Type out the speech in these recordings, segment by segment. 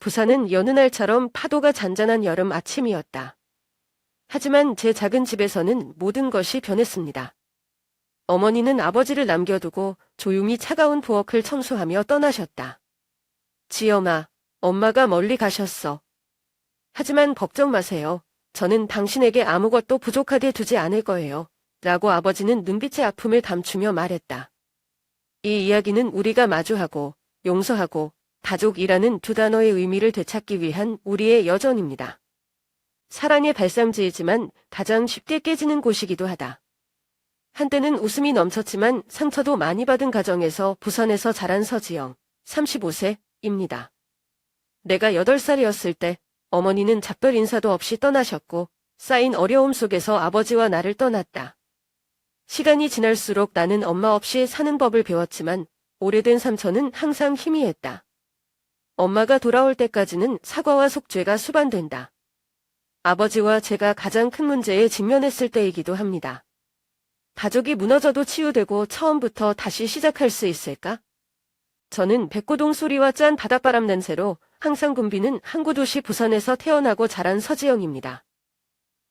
부산은 여느 날처럼 파도가 잔잔한 여름 아침이었다. 하지만 제 작은 집에서는 모든 것이 변했습니다. 어머니는 아버지를 남겨두고 조용히 차가운 부엌을 청소하며 떠나셨다. 지영아, 엄마가 멀리 가셨어. 하지만 걱정 마세요. 저는 당신에게 아무것도 부족하게 두지 않을 거예요. 라고 아버지는 눈빛의 아픔을 감추며 말했다. 이 이야기는 우리가 마주하고 용서하고 가족이라는 두 단어의 의미를 되찾기 위한 우리의 여정입니다. 사랑의 발상지이지만 가장 쉽게 깨지는 곳이기도 하다. 한때는 웃음이 넘쳤지만 상처도 많이 받은 가정에서 부산에서 자란 서지영, 35세입니다. 내가 8살이었을 때 어머니는 작별 인사도 없이 떠나셨고 쌓인 어려움 속에서 아버지와 나를 떠났다. 시간이 지날수록 나는 엄마 없이 사는 법을 배웠지만 오래된 상처는 항상 희미했다. 엄마가 돌아올 때까지는 사과와 속죄가 수반된다. 아버지와 제가 가장 큰 문제에 직면했을 때이기도 합니다. 가족이 무너져도 치유되고 처음부터 다시 시작할 수 있을까? 저는 백고동 소리와 짠 바닷바람 냄새로 항상 붐비는 항구 도시 부산에서 태어나고 자란 서지영입니다.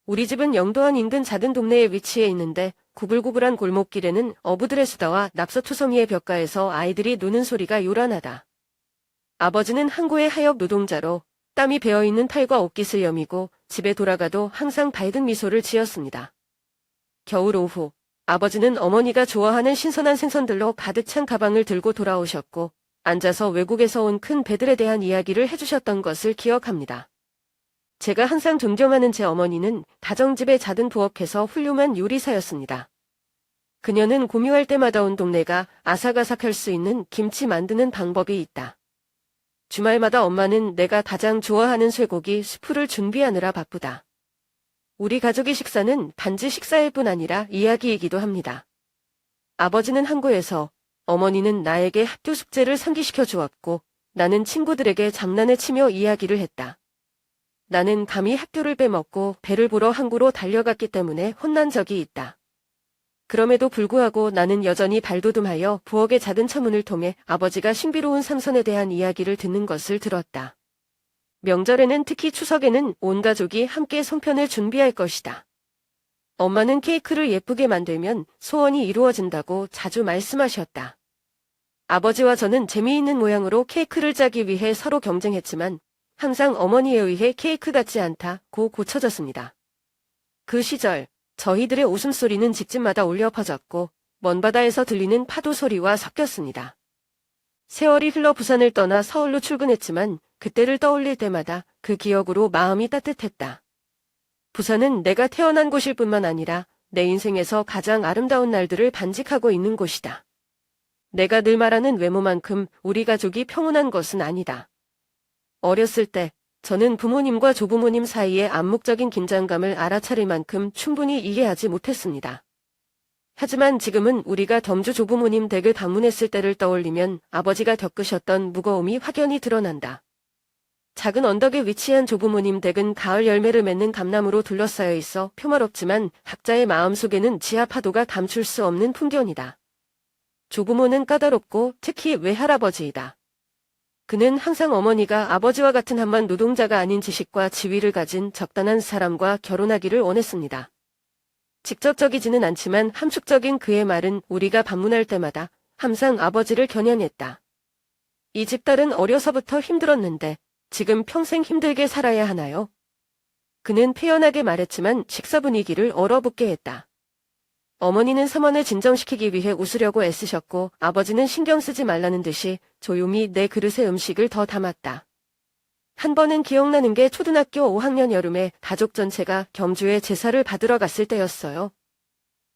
우리 집은 영도항 인근 작은 동네에 위치해 있는데 구불구불한 골목길에는 어부들의 수다와 낙서투성이의 벽가에서 아이들이 노는 소리가 요란하다. 아버지는 항구의 하역 노동자로 땀이 배어있는 팔과 옷깃을 여미고 집에 돌아가도 항상 밝은 미소를 지었습니다. 겨울 오후, 아버지는 어머니가 좋아하는 신선한 생선들로 가득 찬 가방을 들고 돌아오셨고 앉아서 외국에서 온 큰 배들에 대한 이야기를 해주셨던 것을 기억합니다. 제가 항상 존경하는 제 어머니는 가정집의 작은 부엌에서 훌륭한 요리사였습니다. 그녀는 고민할 때마다 온 동네가 아삭아삭할 수 있는 김치 만드는 방법이 있다. 주말마다 엄마는 내가 가장 좋아하는 쇠고기 수프를 준비하느라 바쁘다. 우리 가족의 식사는 단지 식사일 뿐 아니라 이야기이기도 합니다. 아버지는 항구에서, 어머니는 나에게 학교 숙제를 상기시켜 주었고 나는 친구들에게 장난을 치며 이야기를 했다. 나는 감히 학교를 빼먹고 배를 보러 항구로 달려갔기 때문에 혼난 적이 있다. 그럼에도 불구하고 나는 여전히 발돋움하여 부엌의 작은 창문을 통해 아버지가 신비로운 삼선에 대한 이야기를 듣는 것을 들었다. 명절에는 특히 추석에는 온 가족이 함께 송편을 준비할 것이다. 엄마는 케이크를 예쁘게 만들면 소원이 이루어진다고 자주 말씀하셨다. 아버지와 저는 재미있는 모양으로 케이크를 짜기 위해 서로 경쟁했지만 항상 어머니에 의해 케이크 같지 않다고 고쳐졌습니다. 그 시절 저희들의 웃음소리는 집집마다 울려 퍼졌고 먼 바다에서 들리는 파도 소리와 섞였습니다. 세월이 흘러 부산을 떠나 서울로 출근했지만 그때를 떠올릴 때마다 그 기억으로 마음이 따뜻했다. 부산은 내가 태어난 곳일 뿐만 아니라 내 인생에서 가장 아름다운 날들을 간직하고 있는 곳이다. 내가 늘 말하는 외모만큼 우리 가족이 평온한 것은 아니다. 어렸을 때 저는 부모님과 조부모님 사이의 암묵적인 긴장감을 알아차릴 만큼 충분히 이해하지 못했습니다. 하지만 지금은 우리가 덤주 조부모님 댁을 방문했을 때를 떠올리면 아버지가 겪으셨던 무거움이 확연히 드러난다. 작은 언덕에 위치한 조부모님 댁은 가을 열매를 맺는 감나무로 둘러싸여 있어 표말없지만 각자의 마음속에는 지하 파도가 감출 수 없는 풍경이다. 조부모는 까다롭고 특히 외할아버지이다. 그는 항상 어머니가 아버지와 같은 한만 노동자가 아닌 지식과 지위를 가진 적당한 사람과 결혼하기를 원했습니다. 직접적이지는 않지만 함축적인 그의 말은 우리가 방문할 때마다 항상 아버지를 겨냥했다. 이 집 딸은 어려서부터 힘들었는데 지금 평생 힘들게 살아야 하나요? 그는 태연하게 말했지만 식사 분위기를 얼어붙게 했다. 어머니는 삼원을 진정시키기 위해 웃으려고 애쓰셨고 아버지는 신경 쓰지 말라는 듯이 조용히 내 그릇에 음식을 더 담았다. 한 번은 기억나는 게 초등학교 5학년 여름에 가족 전체가 경주에 제사를 받으러 갔을 때였어요.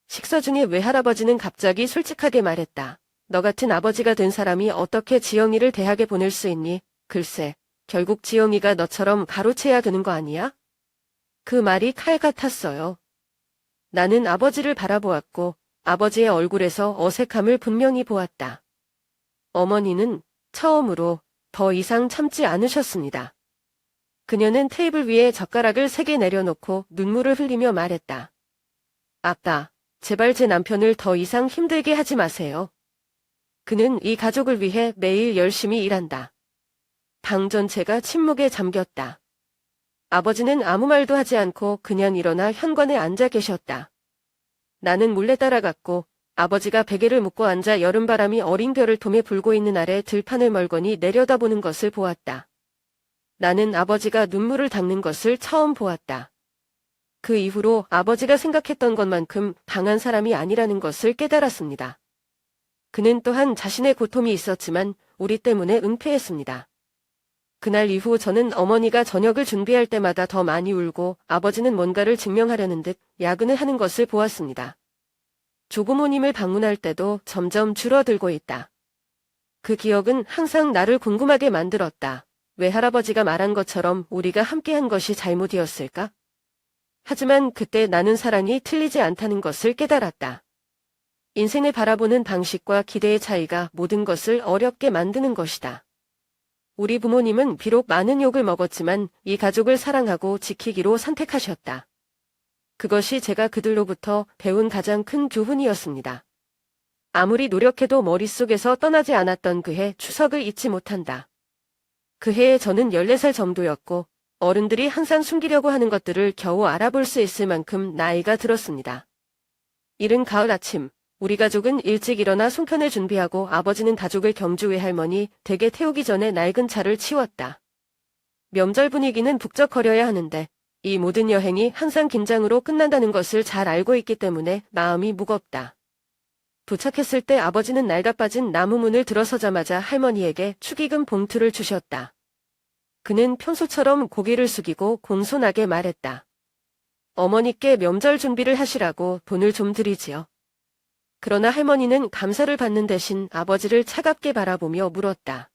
식사 중에 외할아버지는 갑자기 솔직하게 말했다. 너 같은 아버지가 된 사람이 어떻게 지영이를 대학에 보낼 수 있니? 글쎄, 결국 지영이가 너처럼 가로채야 되는 거 아니야? 그 말이 칼 같았어요. 나는 아버지를 바라보았고 아버지의 얼굴에서 어색함을 분명히 보았다. 어머니는 처음으로 더 이상 참지 않으셨습니다. 그녀는 테이블 위에 젓가락을 3개 내려놓고 눈물을 흘리며 말했다. 아빠, 제발 제 남편을 더 이상 힘들게 하지 마세요. 그는 이 가족을 위해 매일 열심히 일한다. 방 전체가 침묵에 잠겼다. 아버지는 아무 말도 하지 않고 그냥 일어나 현관에 앉아 계셨다. 나는 몰래 따라갔고 아버지가 베개를 묶고 앉아 여름바람이 어린 벼를 통해 불고 있는 아래 들판을 멀거니 내려다보는 것을 보았다. 나는 아버지가 눈물을 닦는 것을 처음 보았다. 그 이후로 아버지가 생각했던 것만큼 강한 사람이 아니라는 것을 깨달았습니다. 그는 또한 자신의 고통이 있었지만 우리 때문에 은폐했습니다. 그날 이후 저는 어머니가 저녁을 준비할 때마다 더 많이 울고 아버지는 뭔가를 증명하려는 듯 야근을 하는 것을 보았습니다. 조부모님을 방문할 때도 점점 줄어들고 있다. 그 기억은 항상 나를 궁금하게 만들었다. 왜 할아버지가 말한 것처럼 우리가 함께한 것이 잘못이었을까? 하지만 그때 나는 사랑이 틀리지 않다는 것을 깨달았다. 인생을 바라보는 방식과 기대의 차이가 모든 것을 어렵게 만드는 것이다. 우리 부모님은 비록 많은 욕을 먹었지만 이 가족을 사랑하고 지키기로 선택하셨다. 그것이 제가 그들로부터 배운 가장 큰 교훈이었습니다. 아무리 노력해도 머릿속에서 떠나지 않았던 그해 추석을 잊지 못한다. 그 해에 저는 14살 정도였고 어른들이 항상 숨기려고 하는 것들을 겨우 알아볼 수 있을 만큼 나이가 들었습니다. 이른 가을 아침, 우리 가족은 일찍 일어나 송편을 준비하고 아버지는 가족을 경주 외할머니 댁에 태우기 전에 낡은 차를 치웠다. 명절 분위기는 북적거려야 하는데 이 모든 여행이 항상 긴장으로 끝난다는 것을 잘 알고 있기 때문에 마음이 무겁다. 도착했을 때 아버지는 낡아빠진 나무 문을 들어서자마자 할머니에게 축의금 봉투를 주셨다. 그는 평소처럼 고개를 숙이고 공손하게 말했다. 어머니께 명절 준비를 하시라고 돈을 좀 드리지요. 그러나 할머니는 감사를 받는 대신 아버지를 차갑게 바라보며 물었다.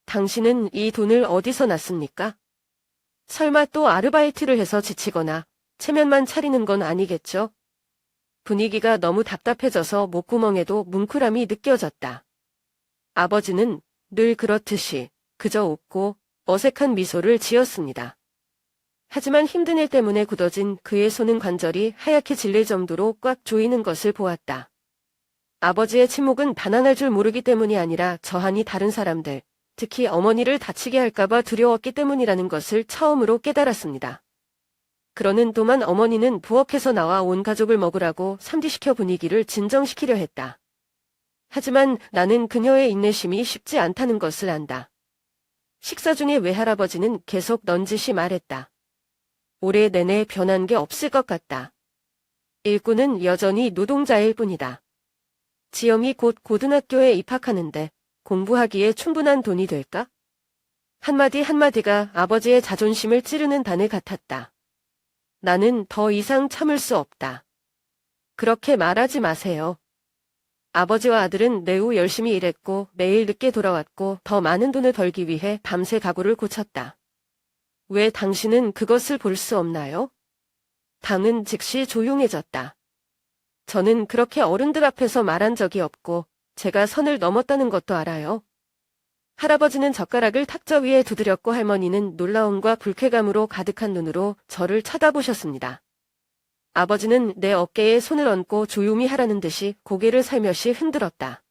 당신은 이 돈을 어디서 났습니까? 설마 또 아르바이트를 해서 지치거나 체면만 차리는 건 아니겠죠? 분위기가 너무 답답해져서 목구멍에도 뭉클함이 느껴졌다. 아버지는 늘 그렇듯이 그저 웃고 어색한 미소를 지었습니다. 하지만 힘든 일 때문에 굳어진 그의 손은 관절이 하얗게 질릴 정도로 꽉 조이는 것을 보았다. 아버지의 침묵은 반항할 줄 모르기 때문이 아니라 저하니 다른 사람들, 특히 어머니를 다치게 할까봐 두려웠기 때문이라는 것을 처음으로 깨달았습니다. 그러는 동안 어머니는 부엌에서 나와 온 가족을 먹으라고 삼디시켜 분위기를 진정시키려 했다. 하지만 나는 그녀의 인내심이 쉽지 않다는 것을 안다. 식사 중에 외할아버지는 계속 넌지시 말했다. 올해 내내 변한 게 없을 것 같다. 일꾼은 여전히 노동자일 뿐이다. 지영이 곧 고등학교에 입학하는데 공부하기에 충분한 돈이 될까? 한마디 한마디가 아버지의 자존심을 찌르는 단을 같았다. 나는 더 이상 참을 수 없다. 그렇게 말하지 마세요. 아버지와 아들은 매우 열심히 일했고 매일 늦게 돌아왔고 더 많은 돈을 벌기 위해 밤새 가구를 고쳤다. 왜 당신은 그것을 볼 수 없나요? 방은 즉시 조용해졌다. 저는 그렇게 어른들 앞에서 말한 적이 없고 제가 선을 넘었다는 것도 알아요. 할아버지는 젓가락을 탁자 위에 두드렸고 할머니는 놀라움과 불쾌감으로 가득한 눈으로 저를 쳐다보셨습니다. 아버지는 내 어깨에 손을 얹고 조용히 하라는 듯이 고개를 살며시 흔들었다.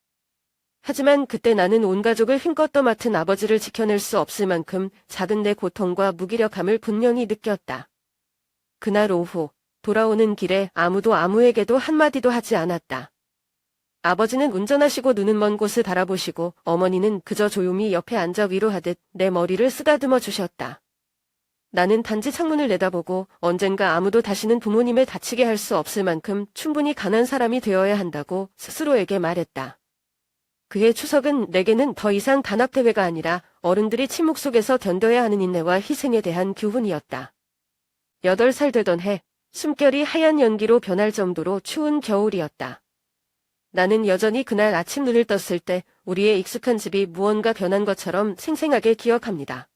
하지만 그때 나는 온 가족을 힘껏 떠맡은 아버지를 지켜낼 수 없을 만큼 작은 내 고통과 무기력함을 분명히 느꼈다. 그날 오후 돌아오는 길에 아무도 아무에게도 한마디도 하지 않았다. 아버지는 운전하시고 눈은 먼 곳을 바라보시고 어머니는 그저 조용히 옆에 앉아 위로하듯 내 머리를 쓰다듬어 주셨다. 나는 단지 창문을 내다보고 언젠가 아무도 다시는 부모님을 다치게 할 수 없을 만큼 충분히 강한 사람이 되어야 한다고 스스로에게 말했다. 그해 추석은 내게는 더 이상 단합대회가 아니라 어른들이 침묵 속에서 견뎌야 하는 인내와 희생에 대한 교훈이었다. 8살 되던 해, 숨결이 하얀 연기로 변할 정도로 추운 겨울이었다. 나는 여전히 그날 아침 눈을 떴을 때 우리의 익숙한 집이 무언가 변한 것처럼 생생하게 기억합니다.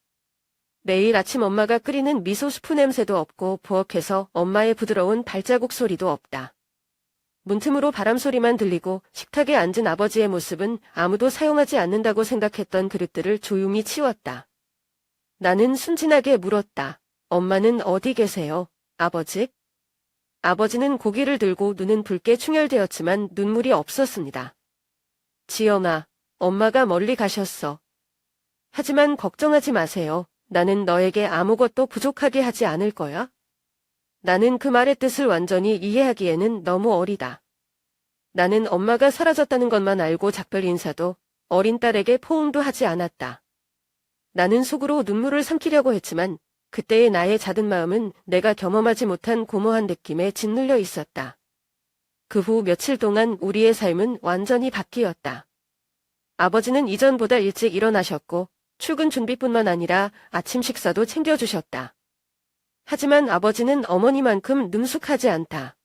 매일 아침 엄마가 끓이는 미소 스프 냄새도 없고 부엌에서 엄마의 부드러운 발자국 소리도 없다. 문틈으로 바람 소리만 들리고 식탁에 앉은 아버지의 모습은 아무도 사용하지 않는다고 생각했던 그릇들을 조용히 치웠다. 나는 순진하게 물었다. 엄마는 어디 계세요, 아버지? 아버지는 고개를 들고 눈은 붉게 충혈되었지만 눈물이 없었습니다. 지영아, 엄마가 멀리 가셨어. 하지만 걱정하지 마세요. 나는 너에게 아무것도 부족하게 하지 않을 거야. 나는 그 말의 뜻을 완전히 이해하기에는 너무 어리다. 나는 엄마가 사라졌다는 것만 알고 작별 인사도 어린 딸에게 포옹도 하지 않았다. 나는 속으로 눈물을 삼키려고 했지만 그때의 나의 잦은 마음은 내가 경험하지 못한 고모한 느낌에 짓눌려 있었다. 그 후 며칠 동안 우리의 삶은 완전히 바뀌었다. 아버지는 이전보다 일찍 일어나셨고 출근 준비뿐만 아니라 아침 식사도 챙겨주셨다. 하지만 아버지는 어머니만큼 능숙하지 않다.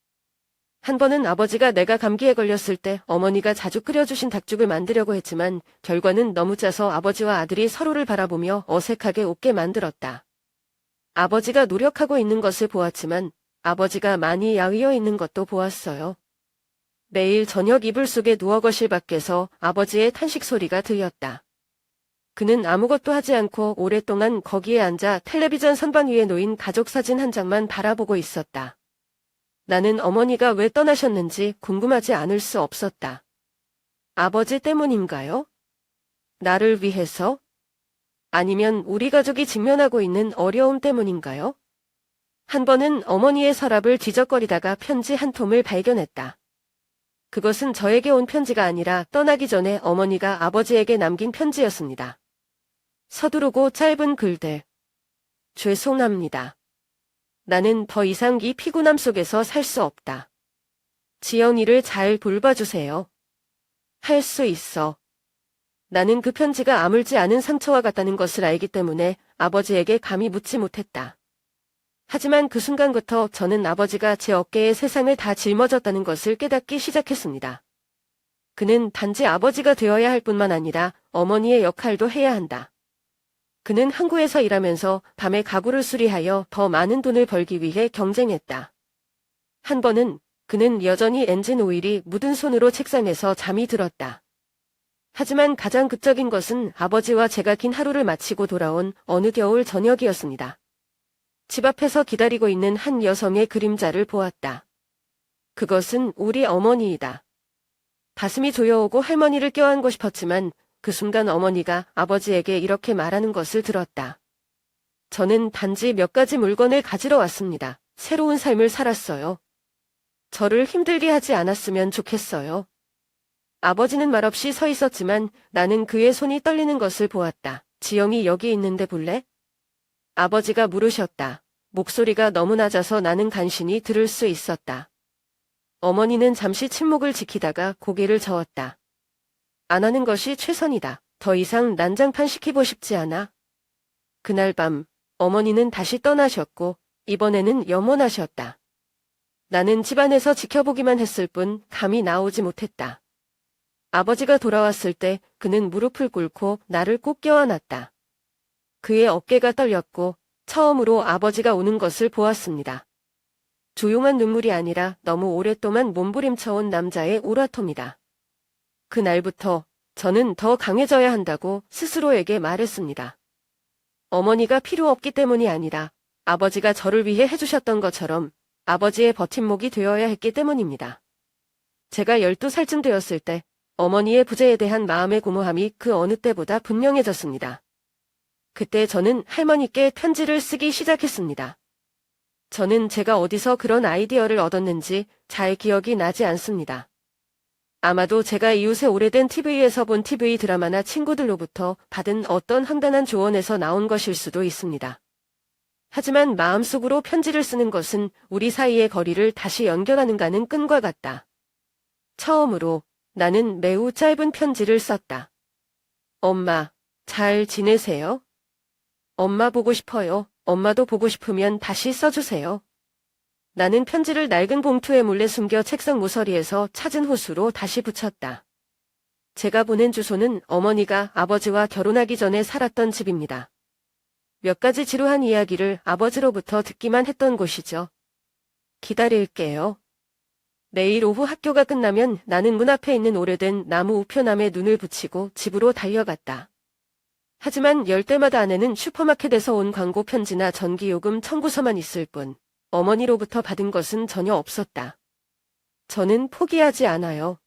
한 번은 아버지가 내가 감기에 걸렸을 때 어머니가 자주 끓여주신 닭죽을 만들려고 했지만 결과는 너무 짜서 아버지와 아들이 서로를 바라보며 어색하게 웃게 만들었다. 아버지가 노력하고 있는 것을 보았지만 아버지가 많이 야위어 있는 것도 보았어요. 매일 저녁 이불 속에 누워 거실 밖에서 아버지의 탄식 소리가 들렸다. 그는 아무것도 하지 않고 오랫동안 거기에 앉아 텔레비전 선반 위에 놓인 가족 사진 한 장만 바라보고 있었다. 나는 어머니가 왜 떠나셨는지 궁금하지 않을 수 없었다. 아버지 때문인가요? 나를 위해서? 아니면 우리 가족이 직면하고 있는 어려움 때문인가요? 한 번은 어머니의 서랍을 뒤적거리다가 편지 한 톰을 발견했다. 그것은 저에게 온 편지가 아니라 떠나기 전에 어머니가 아버지에게 남긴 편지였습니다. 서두르고 짧은 글들. 죄송합니다. 나는 더 이상 이 피곤함 속에서 살 수 없다. 지연이를 잘 돌봐주세요. 할 수 있어. 나는 그 편지가 아물지 않은 상처와 같다는 것을 알기 때문에 아버지에게 감히 묻지 못했다. 하지만 그 순간부터 저는 아버지가 제 어깨에 세상을 다 짊어졌다는 것을 깨닫기 시작했습니다. 그는 단지 아버지가 되어야 할 뿐만 아니라 어머니의 역할도 해야 한다. 그는 항구에서 일하면서 밤에 가구를 수리하여 더 많은 돈을 벌기 위해 경쟁했다. 한 번은 그는 여전히 엔진 오일이 묻은 손으로 책상에서 잠이 들었다. 하지만 가장 극적인 것은 아버지와 제가 긴 하루를 마치고 돌아온 어느 겨울 저녁이었습니다. 집 앞에서 기다리고 있는 한 여성의 그림자를 보았다. 그것은 우리 어머니이다. 가슴이 조여오고 할머니를 껴안고 싶었지만 그 순간 어머니가 아버지에게 이렇게 말하는 것을 들었다. 저는 단지 몇 가지 물건을 가지러 왔습니다. 새로운 삶을 살았어요. 저를 힘들게 하지 않았으면 좋겠어요. 아버지는 말없이 서 있었지만 나는 그의 손이 떨리는 것을 보았다. 지영이 여기 있는데 볼래? 아버지가 물으셨다. 목소리가 너무 낮아서 나는 간신히 들을 수 있었다. 어머니는 잠시 침묵을 지키다가 고개를 저었다. 안 하는 것이 최선이다. 더 이상 난장판 시키고 싶지 않아. 그날 밤 어머니는 다시 떠나셨고 이번에는 염원하셨다. 나는 집안에서 지켜보기만 했을 뿐 감히 나오지 못했다. 아버지가 돌아왔을 때 그는 무릎을 꿇고 나를 꼭 껴안았다. 그의 어깨가 떨렸고 처음으로 아버지가 우는 것을 보았습니다. 조용한 눈물이 아니라 너무 오랫동안 몸부림쳐온 남자의 울화통이다. 그날부터 저는 더 강해져야 한다고 스스로에게 말했습니다. 어머니가 필요 없기 때문이 아니라 아버지가 저를 위해 해주셨던 것처럼 아버지의 버팀목이 되어야 했기 때문입니다. 제가 12살쯤 되었을 때 어머니의 부재에 대한 마음의 고무함이 그 어느 때보다 분명해졌습니다. 그때 저는 할머니께 편지를 쓰기 시작했습니다. 저는 제가 어디서 그런 아이디어를 얻었는지 잘 기억이 나지 않습니다. 아마도 제가 이웃의 오래된 TV에서 본 TV 드라마나 친구들로부터 받은 어떤 황당한 조언에서 나온 것일 수도 있습니다. 하지만 마음속으로 편지를 쓰는 것은 우리 사이의 거리를 다시 연결하는가는 끈과 같다. 처음으로 나는 매우 짧은 편지를 썼다. 엄마, 잘 지내세요? 엄마 보고 싶어요. 엄마도 보고 싶으면 다시 써주세요. 나는 편지를 낡은 봉투에 몰래 숨겨 책상 모서리에서 찾은 호수로 다시 붙였다. 제가 보낸 주소는 어머니가 아버지와 결혼하기 전에 살았던 집입니다. 몇 가지 지루한 이야기를 아버지로부터 듣기만 했던 곳이죠. 기다릴게요. 내일 오후 학교가 끝나면 나는 문 앞에 있는 오래된 나무 우편함에 눈을 붙이고 집으로 달려갔다. 하지만 열 때마다 안에는 슈퍼마켓에서 온 광고 편지나 전기요금 청구서만 있을 뿐 어머니로부터 받은 것은 전혀 없었다. 저는 포기하지 않아요.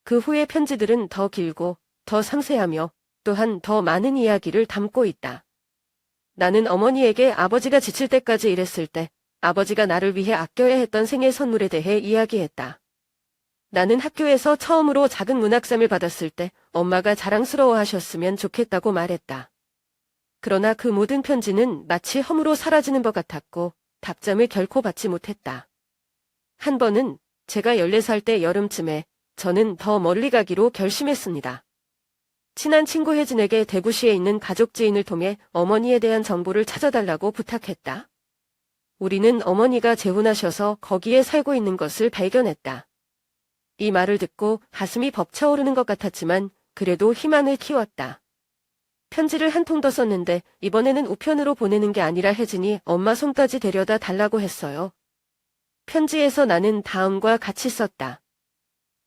그 후의 편지들은 더 길고 더 상세하며 또한 더 많은 이야기를 담고 있다. 나는 어머니에게 아버지가 지칠 때까지 일했을 때 아버지가 나를 위해 아껴야 했던 생일 선물에 대해 이야기했다. 나는 학교에서 처음으로 작은 문학상을 받았을 때 엄마가 자랑스러워하셨으면 좋겠다고 말했다. 그러나 그 모든 편지는 마치 허무로 사라지는 것 같았고 답장을 결코 받지 못했다. 한 번은 제가 14살 때 여름쯤에 저는 더 멀리 가기로 결심했습니다. 친한 친구 혜진에게 대구시에 있는 가족 지인을 통해 어머니에 대한 정보를 찾아달라고 부탁했다. 우리는 어머니가 재혼하셔서 거기에 살고 있는 것을 발견했다. 이 말을 듣고 가슴이 벅차오르는 것 같았지만 그래도 희망을 키웠다. 편지를 한 통 더 썼는데 이번에는 우편으로 보내는 게 아니라 혜진이 엄마 손까지 데려다 달라고 했어요. 편지에서 나는 다음과 같이 썼다.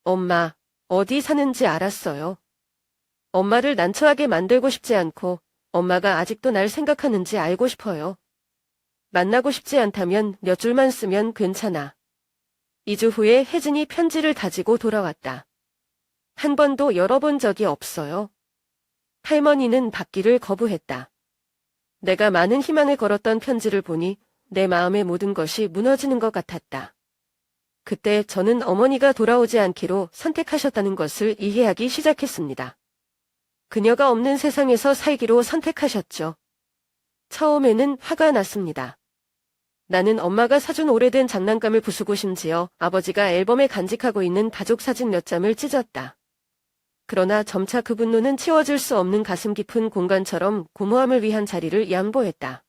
엄마, 어디 사는지 알았어요. 엄마를 난처하게 만들고 싶지 않고 엄마가 아직도 날 생각하는지 알고 싶어요. 만나고 싶지 않다면 몇 줄만 쓰면 괜찮아. 2주 후에 혜진이 편지를 가지고 돌아왔다. 한 번도 열어본 적이 없어요. 할머니는 받기를 거부했다. 내가 많은 희망을 걸었던 편지를 보니 내 마음의 모든 것이 무너지는 것 같았다. 그때 저는 어머니가 돌아오지 않기로 선택하셨다는 것을 이해하기 시작했습니다. 그녀가 없는 세상에서 살기로 선택하셨죠. 처음에는 화가 났습니다. 나는 엄마가 사준 오래된 장난감을 부수고 심지어 아버지가 앨범에 간직하고 있는 가족 사진 몇 장을 찢었다. 그러나 점차 그 분노는 채워질 수 없는 가슴 깊은 공간처럼 고모함을 위한 자리를 양보했다.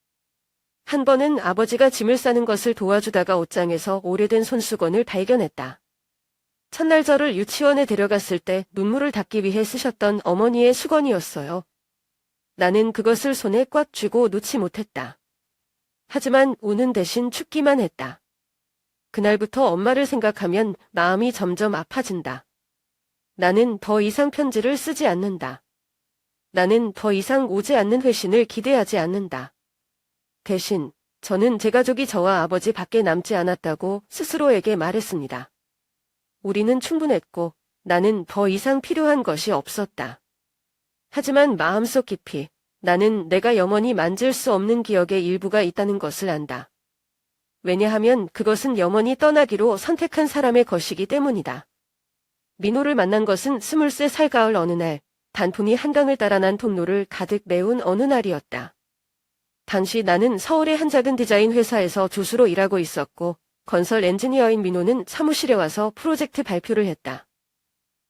한 번은 아버지가 짐을 싸는 것을 도와주다가 옷장에서 오래된 손수건을 발견했다. 첫날 저를 유치원에 데려갔을 때 눈물을 닦기 위해 쓰셨던 어머니의 수건이었어요. 나는 그것을 손에 꽉 쥐고 놓지 못했다. 하지만 우는 대신 춥기만 했다. 그날부터 엄마를 생각하면 마음이 점점 아파진다. 나는 더 이상 편지를 쓰지 않는다. 나는 더 이상 오지 않는 회신을 기대하지 않는다. 대신 저는 제 가족이 저와 아버지 밖에 남지 않았다고 스스로에게 말했습니다. 우리는 충분했고 나는 더 이상 필요한 것이 없었다. 하지만 마음속 깊이 나는 내가 영원히 만질 수 없는 기억의 일부가 있다는 것을 안다. 왜냐하면 그것은 영원히 떠나기로 선택한 사람의 것이기 때문이다. 민호를 만난 것은 23살 가을 어느 날 단풍이 한강을 따라 난 통로를 가득 메운 어느 날이었다. 당시 나는 서울의 한 작은 디자인 회사에서 조수로 일하고 있었고 건설 엔지니어인 민호는 사무실에 와서 프로젝트 발표를 했다.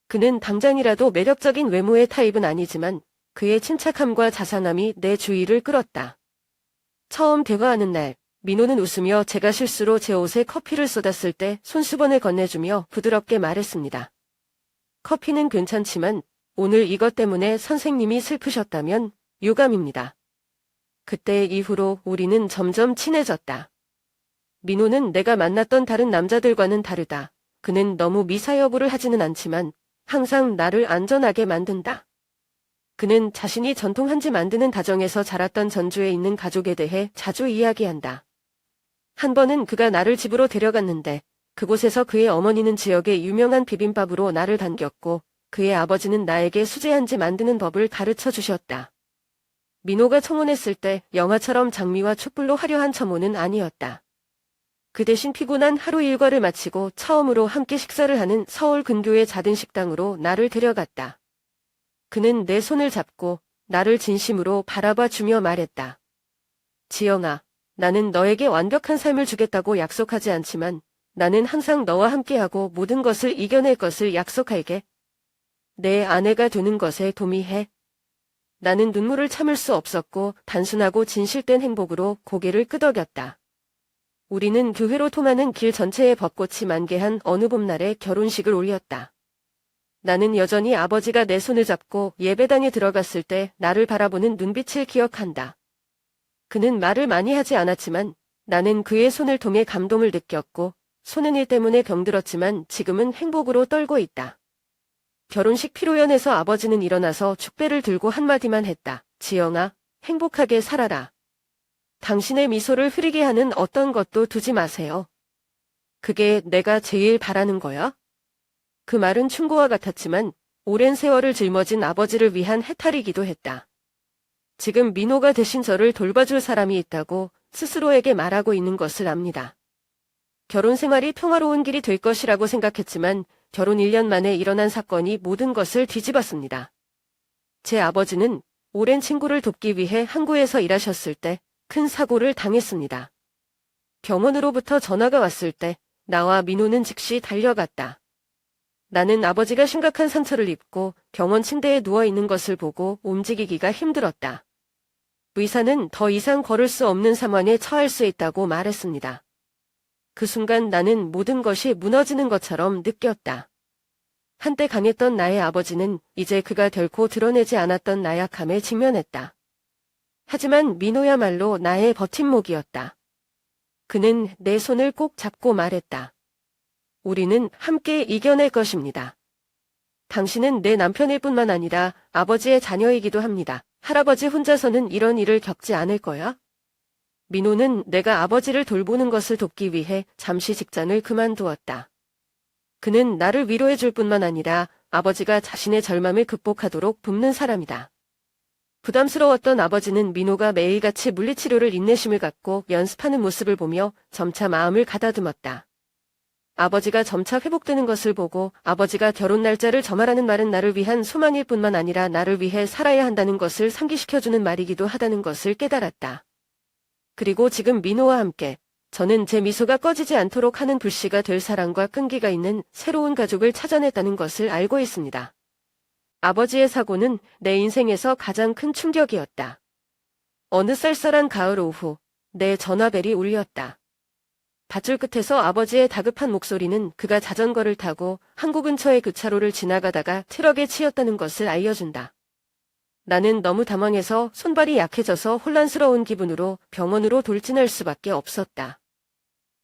그는 당장이라도 매력적인 외모의 타입은 아니지만 그의 침착함과 자상함이 내 주의를 끌었다. 처음 대화하는 날 민호는 웃으며 제가 실수로 제 옷에 커피를 쏟았을 때 손수건을 건네주며 부드럽게 말했습니다. 커피는 괜찮지만 오늘 이것 때문에 선생님이 슬프셨다면 유감입니다. 그때 이후로 우리는 점점 친해졌다. 민호는 내가 만났던 다른 남자들과는 다르다. 그는 너무 미사여구를 하지는 않지만 항상 나를 안전하게 만든다. 그는 자신이 전통 한지 만드는 다정에서 자랐던 전주에 있는 가족에 대해 자주 이야기한다. 한 번은 그가 나를 집으로 데려갔는데 그곳에서 그의 어머니는 지역의 유명한 비빔밥으로 나를 반겼고 그의 아버지는 나에게 수제 한지 만드는 법을 가르쳐 주셨다. 민호가 청혼했을 때 영화처럼 장미와 촛불로 화려한 첨호는 아니었다. 그 대신 피곤한 하루 일과를 마치고 처음으로 함께 식사를 하는 서울 근교의 작은 식당으로 나를 데려갔다. 그는 내 손을 잡고 나를 진심으로 바라봐 주며 말했다. 지영아, 나는 너에게 완벽한 삶을 주겠다고 약속하지 않지만 나는 항상 너와 함께하고 모든 것을 이겨낼 것을 약속할게. 내 아내가 되는 것에 도미해. 나는 눈물을 참을 수 없었고 단순하고 진실된 행복으로 고개를 끄덕였다. 우리는 교회로 통하는 길 전체에 벚꽃이 만개한 어느 봄날에 결혼식을 올렸다. 나는 여전히 아버지가 내 손을 잡고 예배당에 들어갔을 때 나를 바라보는 눈빛을 기억한다. 그는 말을 많이 하지 않았지만 나는 그의 손을 통해 감동을 느꼈고 손은 일 때문에 병들었지만 지금은 행복으로 떨고 있다. 결혼식 피로연에서 아버지는 일어나서 축배를 들고 한마디만 했다. 지영아, 행복하게 살아라. 당신의 미소를 흐리게 하는 어떤 것도 두지 마세요. 그게 내가 제일 바라는 거야? 그 말은 충고와 같았지만 오랜 세월을 짊어진 아버지를 위한 해탈이기도 했다. 지금 민호가 대신 저를 돌봐줄 사람이 있다고 스스로에게 말하고 있는 것을 압니다. 결혼 생활이 평화로운 길이 될 것이라고 생각했지만 결혼 1년 만에 일어난 사건이 모든 것을 뒤집었습니다. 제 아버지는 오랜 친구를 돕기 위해 항구에서 일하셨을 때 큰 사고를 당했습니다. 병원으로부터 전화가 왔을 때 나와 민호는 즉시 달려갔다. 나는 아버지가 심각한 상처를 입고 병원 침대에 누워있는 것을 보고 움직이기가 힘들었다. 의사는 더 이상 걸을 수 없는 상황에 처할 수 있다고 말했습니다. 그 순간 나는 모든 것이 무너지는 것처럼 느꼈다. 한때 강했던 나의 아버지는 이제 그가 결코 드러내지 않았던 나약함에 직면했다. 하지만 민호야말로 나의 버팀목이었다. 그는 내 손을 꼭 잡고 말했다. 우리는 함께 이겨낼 것입니다. 당신은 내 남편일 뿐만 아니라 아버지의 자녀이기도 합니다. 할아버지 혼자서는 이런 일을 겪지 않을 거야? 민호는 내가 아버지를 돌보는 것을 돕기 위해 잠시 직장을 그만두었다. 그는 나를 위로해줄 뿐만 아니라 아버지가 자신의 절망을 극복하도록 돕는 사람이다. 부담스러웠던 아버지는 민호가 매일같이 물리치료를 인내심을 갖고 연습하는 모습을 보며 점차 마음을 가다듬었다. 아버지가 점차 회복되는 것을 보고 아버지가 결혼 날짜를 점하라는 말은 나를 위한 소망일 뿐만 아니라 나를 위해 살아야 한다는 것을 상기시켜주는 말이기도 하다는 것을 깨달았다. 그리고 지금 민호와 함께 저는 제 미소가 꺼지지 않도록 하는 불씨가 될 사랑과 끈기가 있는 새로운 가족을 찾아냈다는 것을 알고 있습니다. 아버지의 사고는 내 인생에서 가장 큰 충격이었다. 어느 쌀쌀한 가을 오후 내 전화벨이 울렸다. 밧줄 끝에서 아버지의 다급한 목소리는 그가 자전거를 타고 항구 근처의 교차로를 지나가다가 트럭에 치였다는 것을 알려준다. 나는 너무 당황해서 손발이 약해져서 혼란스러운 기분으로 병원으로 돌진할 수밖에 없었다.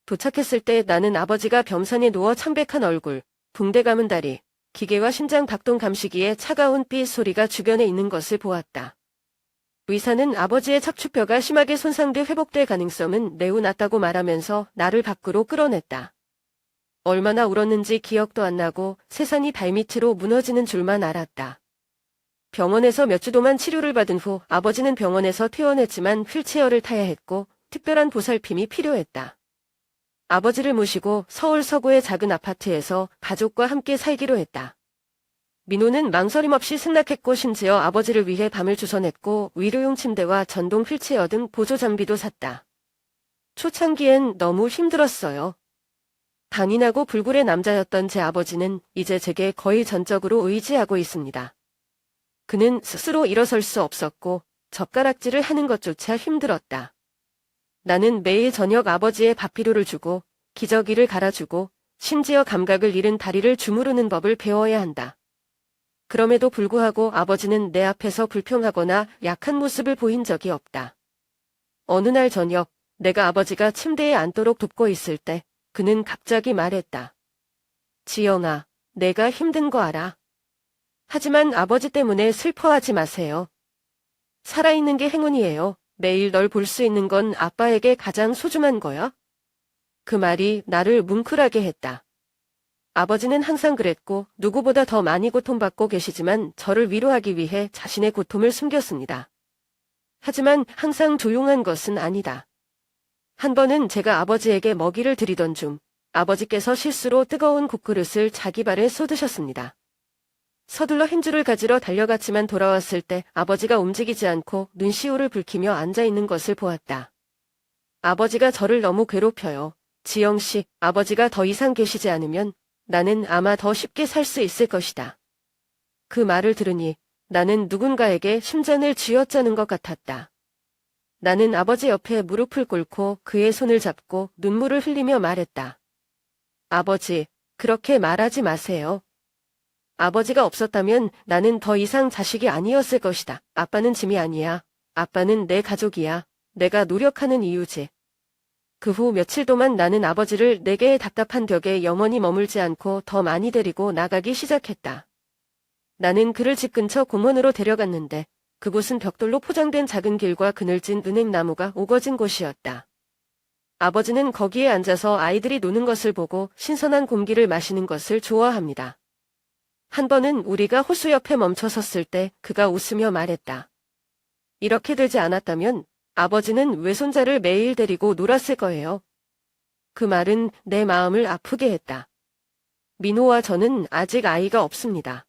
도착했을 때 나는 아버지가 병상에 누워 창백한 얼굴, 붕대 감은 다리, 기계와 심장 박동 감시기에 차가운 삐 소리가 주변에 있는 것을 보았다. 의사는 아버지의 척추뼈가 심하게 손상돼 회복될 가능성은 매우 낮다고 말하면서 나를 밖으로 끌어냈다. 얼마나 울었는지 기억도 안 나고 세상이 발밑으로 무너지는 줄만 알았다. 병원에서 몇 주 동안 치료를 받은 후 아버지는 병원에서 퇴원했지만 휠체어를 타야 했고 특별한 보살핌이 필요했다. 아버지를 모시고 서울 서구의 작은 아파트에서 가족과 함께 살기로 했다. 민호는 망설임 없이 승낙했고 심지어 아버지를 위해 밤을 주선했고 위로용 침대와 전동 휠체어 등 보조 장비도 샀다. 초창기엔 너무 힘들었어요. 단인하고 불굴의 남자였던 제 아버지는 이제 제게 거의 전적으로 의지하고 있습니다. 그는 스스로 일어설 수 없었고 젓가락질을 하는 것조차 힘들었다. 나는 매일 저녁 아버지의 밥비료를 주고 기저귀를 갈아주고 심지어 감각을 잃은 다리를 주무르는 법을 배워야 한다. 그럼에도 불구하고 아버지는 내 앞에서 불평하거나 약한 모습을 보인 적이 없다. 어느 날 저녁 내가 아버지가 침대에 앉도록 돕고 있을 때 그는 갑자기 말했다. 지영아, 내가 힘든 거 알아. 하지만 아버지 때문에 슬퍼하지 마세요. 살아있는 게 행운이에요. 매일 널 볼 수 있는 건 아빠에게 가장 소중한 거야. 그 말이 나를 뭉클하게 했다. 아버지는 항상 그랬고 누구보다 더 많이 고통받고 계시지만 저를 위로하기 위해 자신의 고통을 숨겼습니다. 하지만 항상 조용한 것은 아니다. 한 번은 제가 아버지에게 먹이를 드리던 중 아버지께서 실수로 뜨거운 국그릇을 자기 발에 쏟으셨습니다. 서둘러 힘줄을 가지러 달려갔지만 돌아왔을 때 아버지가 움직이지 않고 눈시울을 붉히며 앉아있는 것을 보았다. 아버지가 저를 너무 괴롭혀요. 지영씨, 아버지가 더 이상 계시지 않으면 나는 아마 더 쉽게 살 수 있을 것이다. 그 말을 들으니 나는 누군가에게 심장을 쥐어짜는 것 같았다. 나는 아버지 옆에 무릎을 꿇고 그의 손을 잡고 눈물을 흘리며 말했다. 아버지, 그렇게 말하지 마세요. 아버지가 없었다면 나는 더 이상 자식이 아니었을 것이다. 아빠는 짐이 아니야. 아빠는 내 가족이야. 내가 노력하는 이유지. 그 후 며칠 동안 나는 아버지를 네 개의 답답한 벽에 영원히 머물지 않고 더 많이 데리고 나가기 시작했다. 나는 그를 집 근처 공원으로 데려갔는데 그곳은 벽돌로 포장된 작은 길과 그늘진 은행나무가 우거진 곳이었다. 아버지는 거기에 앉아서 아이들이 노는 것을 보고 신선한 공기를 마시는 것을 좋아합니다. 한 번은 우리가 호수 옆에 멈춰 섰을 때 그가 웃으며 말했다. 이렇게 되지 않았다면 아버지는 외손자를 매일 데리고 놀았을 거예요. 그 말은 내 마음을 아프게 했다. 민호와 저는 아직 아이가 없습니다.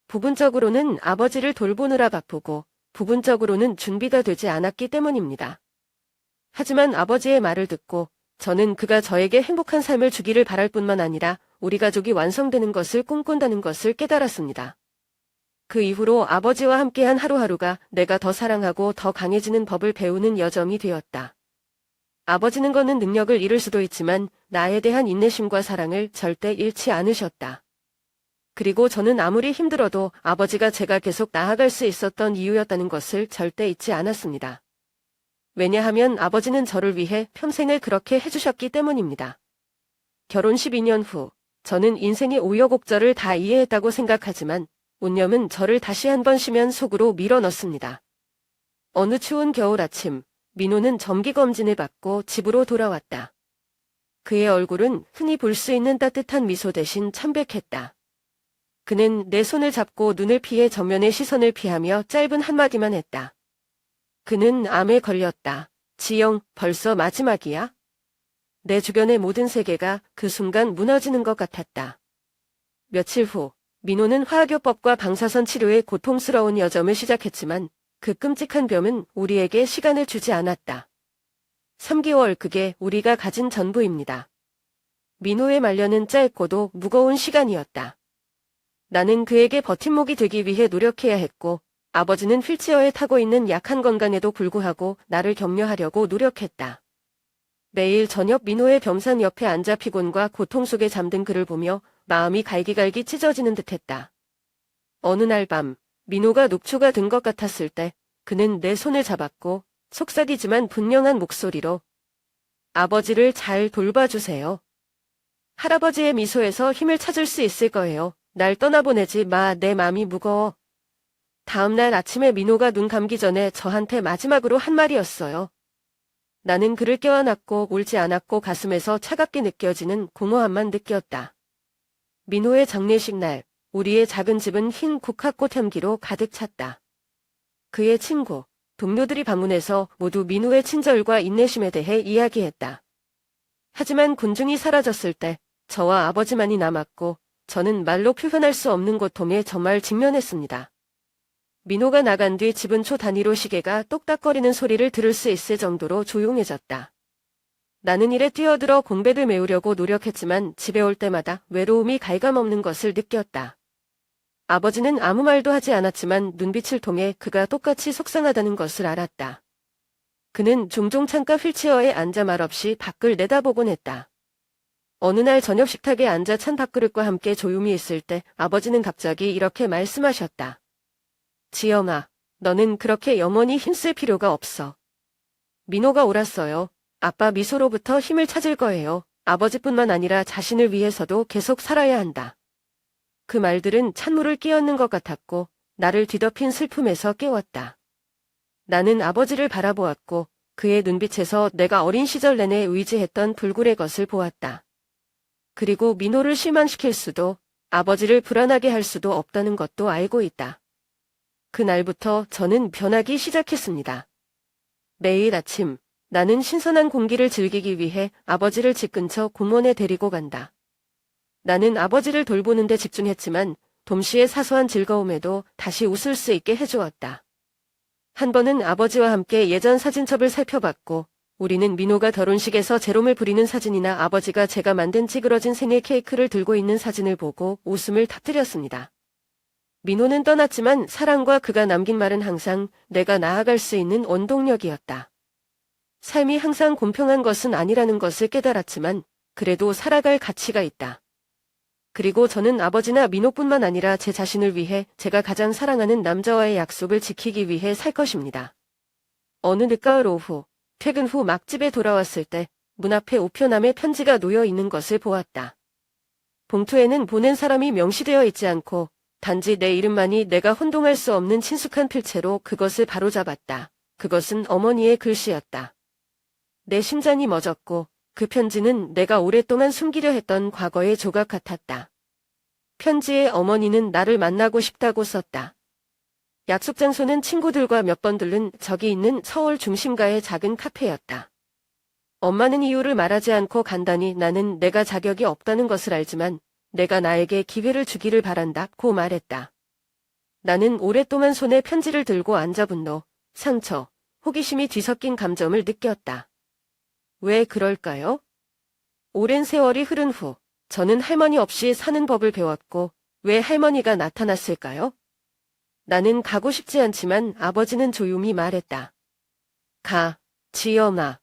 부분적으로는 아버지를 돌보느라 바쁘고 부분적으로는 준비가 되지 않았기 때문입니다. 하지만 아버지의 말을 듣고 저는 그가 저에게 행복한 삶을 주기를 바랄 뿐만 아니라 우리 가족이 완성되는 것을 꿈꾼다는 것을 깨달았습니다. 그 이후로 아버지와 함께한 하루하루가 내가 더 사랑하고 더 강해지는 법을 배우는 여정이 되었다. 아버지는 걷는 능력을 잃을 수도 있지만 나에 대한 인내심과 사랑을 절대 잃지 않으셨다. 그리고 저는 아무리 힘들어도 아버지가 제가 계속 나아갈 수 있었던 이유였다는 것을 절대 잊지 않았습니다. 왜냐하면 아버지는 저를 위해 평생을 그렇게 해주셨기 때문입니다. 결혼 12년 후, 저는 인생의 우여곡절을 다 이해했다고 생각하지만 운념은 저를 다시 한번 쉬면 속으로 밀어넣습니다. 어느 추운 겨울 아침, 민호는 정기검진을 받고 집으로 돌아왔다. 그의 얼굴은 흔히 볼 수 있는 따뜻한 미소 대신 참백했다. 그는 내 손을 잡고 눈을 피해 정면의 시선을 피하며 짧은 한마디만 했다. 그는 암에 걸렸다. 지영, 벌써 마지막이야? 내 주변의 모든 세계가 그 순간 무너지는 것 같았다. 며칠 후, 민호는 화학요법과 방사선 치료의 고통스러운 여정을 시작했지만 그 끔찍한 병은 우리에게 시간을 주지 않았다. 3개월 그게 우리가 가진 전부입니다. 민호의 말년은 짧고도 무거운 시간이었다. 나는 그에게 버팀목이 되기 위해 노력해야 했고 아버지는 휠체어에 타고 있는 약한 건강에도 불구하고 나를 격려하려고 노력했다. 매일 저녁 민호의 병상 옆에 앉아 피곤과 고통 속에 잠든 그를 보며 마음이 갈기갈기 찢어지는 듯했다. 어느 날 밤 민호가 녹초가 든 것 같았을 때 그는 내 손을 잡았고 속삭이지만 분명한 목소리로 아버지를 잘 돌봐주세요. 할아버지의 미소에서 힘을 찾을 수 있을 거예요. 날 떠나보내지 마. 내 맘이 무거워. 다음 날 아침에 민호가 눈 감기 전에 저한테 마지막으로 한 말이었어요. 나는 그를 껴안았고 울지 않았고 가슴에서 차갑게 느껴지는 공허함만 느꼈다. 민호의 장례식 날, 우리의 작은 집은 흰 국화꽃 향기로 가득 찼다. 그의 친구, 동료들이 방문해서 모두 민호의 친절과 인내심에 대해 이야기했다. 하지만 군중이 사라졌을 때 저와 아버지만이 남았고 저는 말로 표현할 수 없는 고통에 정말 직면했습니다. 민호가 나간 뒤 집은 초 단위로 시계가 똑딱거리는 소리를 들을 수 있을 정도로 조용해졌다. 나는 일에 뛰어들어 공백을 메우려고 노력했지만 집에 올 때마다 외로움이 갉아먹는 것을 느꼈다. 아버지는 아무 말도 하지 않았지만 눈빛을 통해 그가 똑같이 속상하다는 것을 알았다. 그는 종종 창가 휠체어에 앉아 말없이 밖을 내다보곤 했다. 어느 날 저녁 식탁에 앉아 찬 밥그릇과 함께 조용히 있을 때 아버지는 갑자기 이렇게 말씀하셨다. 지영아, 너는 그렇게 영원히 힘쓸 필요가 없어. 민호가 옳았어요. 아빠 미소로부터 힘을 찾을 거예요. 아버지뿐만 아니라 자신을 위해서도 계속 살아야 한다. 그 말들은 찬물을 끼얹는 것 같았고 나를 뒤덮인 슬픔에서 깨웠다. 나는 아버지를 바라보았고 그의 눈빛에서 내가 어린 시절 내내 의지했던 불굴의 것을 보았다. 그리고 민호를 실망시킬 수도 아버지를 불안하게 할 수도 없다는 것도 알고 있다. 그날부터 저는 변하기 시작했습니다. 매일 아침 나는 신선한 공기를 즐기기 위해 아버지를 집 근처 공원에 데리고 간다. 나는 아버지를 돌보는 데 집중했지만 동시에 사소한 즐거움에도 다시 웃을 수 있게 해주었다. 한 번은 아버지와 함께 예전 사진첩을 살펴봤고 우리는 민호가 결혼식에서 재롱을 부리는 사진이나 아버지가 제가 만든 찌그러진 생일 케이크를 들고 있는 사진을 보고 웃음을 터뜨렸습니다. 민호는 떠났지만 사랑과 그가 남긴 말은 항상 내가 나아갈 수 있는 원동력이었다. 삶이 항상 공평한 것은 아니라는 것을 깨달았지만 그래도 살아갈 가치가 있다. 그리고 저는 아버지나 민호뿐만 아니라 제 자신을 위해 제가 가장 사랑하는 남자와의 약속을 지키기 위해 살 것입니다. 어느 늦가을 오후, 퇴근 후 막 집에 돌아왔을 때 문 앞에 우편함에 편지가 놓여 있는 것을 보았다. 봉투에는 보낸 사람이 명시되어 있지 않고 단지 내 이름만이 내가 혼동할 수 없는 친숙한 필체로 그것을 바로잡았다. 그것은 어머니의 글씨였다. 내 심장이 멎었고 그 편지는 내가 오랫동안 숨기려 했던 과거의 조각 같았다. 편지에 어머니는 나를 만나고 싶다고 썼다. 약속 장소는 친구들과 몇 번 들른 저기 있는 서울 중심가의 작은 카페였다. 엄마는 이유를 말하지 않고 간단히 나는 내가 자격이 없다는 것을 알지만 내가 나에게 기회를 주기를 바란다고 말했다. 나는 오랫동안 손에 편지를 들고 앉아 분노, 상처, 호기심이 뒤섞인 감정을 느꼈다. 왜 그럴까요? 오랜 세월이 흐른 후 저는 할머니 없이 사는 법을 배웠고 왜 할머니가 나타났을까요? 나는 가고 싶지 않지만 아버지는 조용히 말했다. 가, 지연아.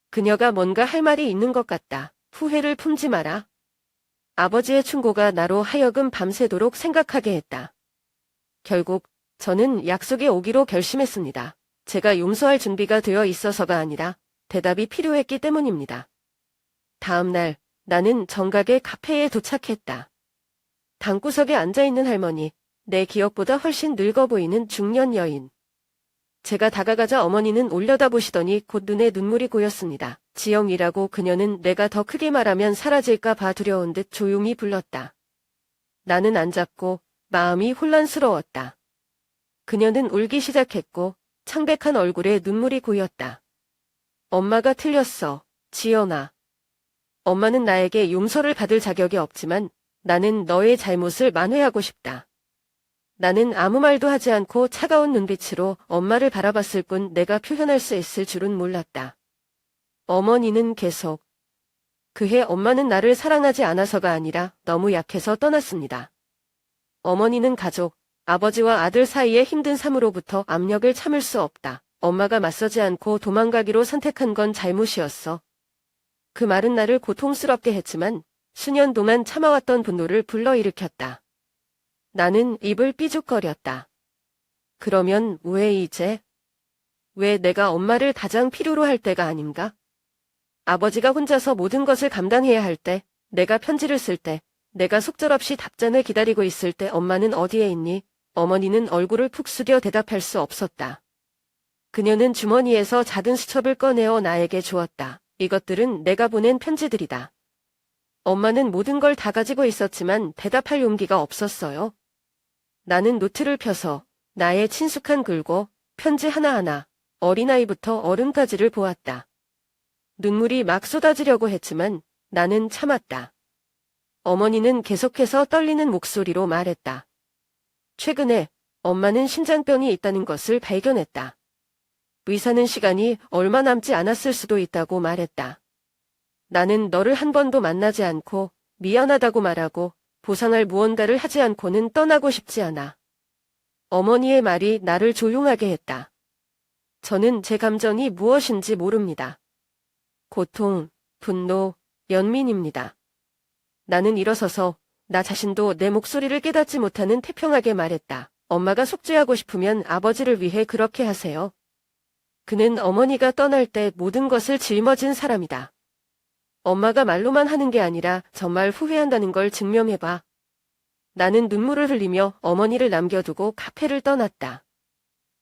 그녀가 뭔가 할 말이 있는 것 같다. 후회를 품지 마라. 아버지의 충고가 나로 하여금 밤새도록 생각하게 했다. 결국 저는 약속에 오기로 결심했습니다. 제가 용서할 준비가 되어 있어서가 아니라 대답이 필요했기 때문입니다. 다음 날 나는 정각의 카페에 도착했다. 방구석에 앉아있는 할머니, 내 기억보다 훨씬 늙어 보이는 중년 여인. 제가 다가가자 어머니는 올려다보시더니 곧 눈에 눈물이 고였습니다. 지영이라고 그녀는 내가 더 크게 말하면 사라질까 봐 두려운 듯 조용히 불렀다. 나는 앉았고 마음이 혼란스러웠다. 그녀는 울기 시작했고 창백한 얼굴에 눈물이 고였다. 엄마가 틀렸어, 지연아. 엄마는 나에게 용서를 받을 자격이 없지만 나는 너의 잘못을 만회하고 싶다. 나는 아무 말도 하지 않고 차가운 눈빛으로 엄마를 바라봤을 뿐 내가 표현할 수 있을 줄은 몰랐다. 어머니는 계속. 그해 엄마는 나를 사랑하지 않아서가 아니라 너무 약해서 떠났습니다. 어머니는 가족, 아버지와 아들 사이의 힘든 삶으로부터 압력을 참을 수 없다. 엄마가 맞서지 않고 도망가기로 선택한 건 잘못이었어. 그 말은 나를 고통스럽게 했지만 수년 동안 참아왔던 분노를 불러일으켰다. 나는 입을 삐죽거렸다. 그러면 왜 이제? 왜 내가 엄마를 가장 필요로 할 때가 아닌가? 아버지가 혼자서 모든 것을 감당해야 할 때, 내가 편지를 쓸 때, 내가 속절없이 답장을 기다리고 있을 때 엄마는 어디에 있니? 어머니는 얼굴을 푹 숙여 대답할 수 없었다. 그녀는 주머니에서 작은 수첩을 꺼내어 나에게 주었다. 이것들은 내가 보낸 편지들이다. 엄마는 모든 걸 다 가지고 있었지만 대답할 용기가 없었어요. 나는 노트를 펴서 나의 친숙한 글고 편지 하나하나 어린아이부터 어른까지를 보았다. 눈물이 막 쏟아지려고 했지만 나는 참았다. 어머니는 계속해서 떨리는 목소리로 말했다. 최근에 엄마는 심장병이 있다는 것을 발견했다. 의사는 시간이 얼마 남지 않았을 수도 있다고 말했다. 나는 너를 한 번도 만나지 않고 미안하다고 말하고 보상할 무언가를 하지 않고는 떠나고 싶지 않아. 어머니의 말이 나를 조용하게 했다. 저는 제 감정이 무엇인지 모릅니다. 고통, 분노, 연민입니다. 나는 일어서서 나 자신도 내 목소리를 깨닫지 못하는 태평하게 말했다. 엄마가 속죄하고 싶으면 아버지를 위해 그렇게 하세요. 그는 어머니가 떠날 때 모든 것을 짊어진 사람이다. 엄마가 말로만 하는 게 아니라 정말 후회한다는 걸 증명해봐. 나는 눈물을 흘리며 어머니를 남겨두고 카페를 떠났다.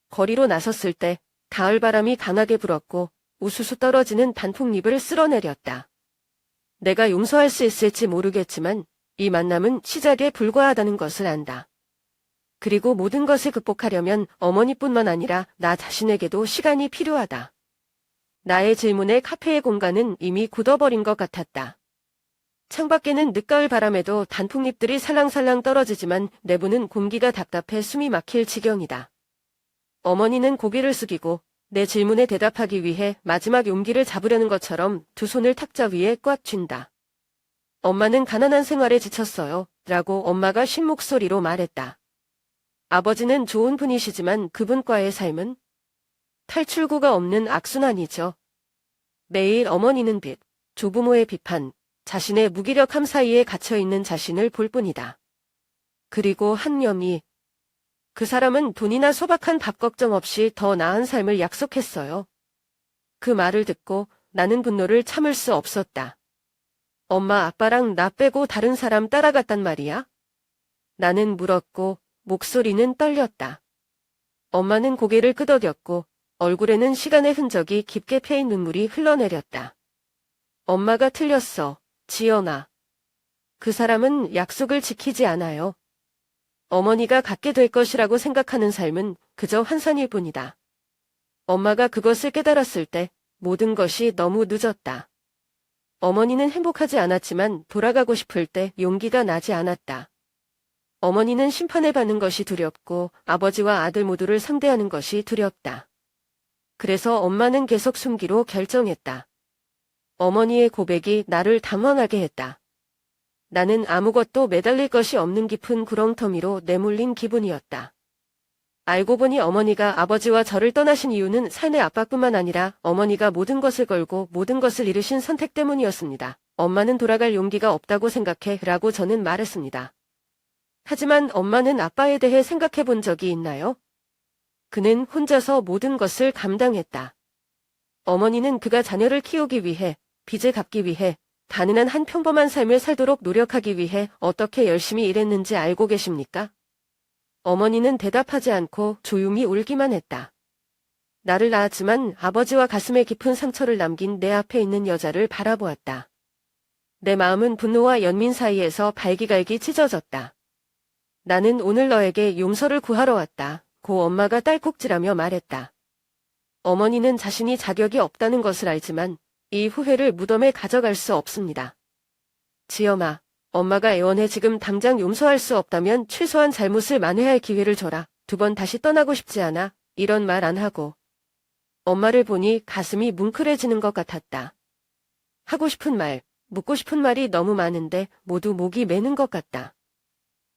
거리로 나섰을 때 가을바람이 강하게 불었고 우수수 떨어지는 단풍잎을 쓸어내렸다. 내가 용서할 수 있을지 모르겠지만 이 만남은 시작에 불과하다는 것을 안다. 그리고 모든 것을 극복하려면 어머니뿐만 아니라 나 자신에게도 시간이 필요하다. 나의 질문에 카페의 공간은 이미 굳어버린 것 같았다. 창밖에는 늦가을 바람에도 단풍잎들이 살랑살랑 떨어지지만 내부는 공기가 답답해 숨이 막힐 지경이다. 어머니는 고개를 숙이고 내 질문에 대답하기 위해 마지막 용기를 잡으려는 것처럼 두 손을 탁자 위에 꽉 쥔다. 엄마는 가난한 생활에 지쳤어요. 라고 엄마가 쉰 목소리로 말했다. 아버지는 좋은 분이시지만 그분과의 삶은 탈출구가 없는 악순환이죠. 매일 어머니는 빚, 조부모의 비판, 자신의 무기력함 사이에 갇혀있는 자신을 볼 뿐이다. 그리고 한 념이 그 사람은 돈이나 소박한 밥 걱정 없이 더 나은 삶을 약속했어요. 그 말을 듣고 나는 분노를 참을 수 없었다. 엄마 아빠랑 나 빼고 다른 사람 따라갔단 말이야? 나는 물었고 목소리는 떨렸다. 엄마는 고개를 끄덕였고 얼굴에는 시간의 흔적이 깊게 패인 눈물이 흘러내렸다. 엄마가 틀렸어, 지연아. 그 사람은 약속을 지키지 않아요. 어머니가 갖게 될 것이라고 생각하는 삶은 그저 환상일 뿐이다. 엄마가 그것을 깨달았을 때 모든 것이 너무 늦었다. 어머니는 행복하지 않았지만 돌아가고 싶을 때 용기가 나지 않았다. 어머니는 심판을 받는 것이 두렵고 아버지와 아들 모두를 상대하는 것이 두렵다. 그래서 엄마는 계속 숨기로 결정했다. 어머니의 고백이 나를 당황하게 했다. 나는 아무것도 매달릴 것이 없는 깊은 구렁텅이로 내몰린 기분이었다. 알고 보니 어머니가 아버지와 저를 떠나신 이유는 삶의 압박뿐만 아니라 어머니가 모든 것을 걸고 모든 것을 이루신 선택 때문이었습니다. 엄마는 돌아갈 용기가 없다고 생각해 라고 저는 말했습니다. 하지만 엄마는 아빠에 대해 생각해 본 적이 있나요? 그는 혼자서 모든 것을 감당했다. 어머니는 그가 자녀를 키우기 위해, 빚을 갚기 위해, 가난한 한 평범한 삶을 살도록 노력하기 위해 어떻게 열심히 일했는지 알고 계십니까? 어머니는 대답하지 않고 조용히 울기만 했다. 나를 낳았지만 아버지와 가슴에 깊은 상처를 남긴 내 앞에 있는 여자를 바라보았다. 내 마음은 분노와 연민 사이에서 발기갈기 찢어졌다. 나는 오늘 너에게 용서를 구하러 왔다. 고 엄마가 딸꾹질하며 말했다. 어머니는 자신이 자격이 없다는 것을 알지만 이 후회를 무덤에 가져갈 수 없습니다. 지엄아, 엄마가 애원해 지금 당장 용서할 수 없다면 최소한 잘못을 만회할 기회를 줘라. 2번 다시 떠나고 싶지 않아. 이런 말 안 하고. 엄마를 보니 가슴이 뭉클해지는 것 같았다. 하고 싶은 말, 묻고 싶은 말이 너무 많은데 모두 목이 메는 것 같다.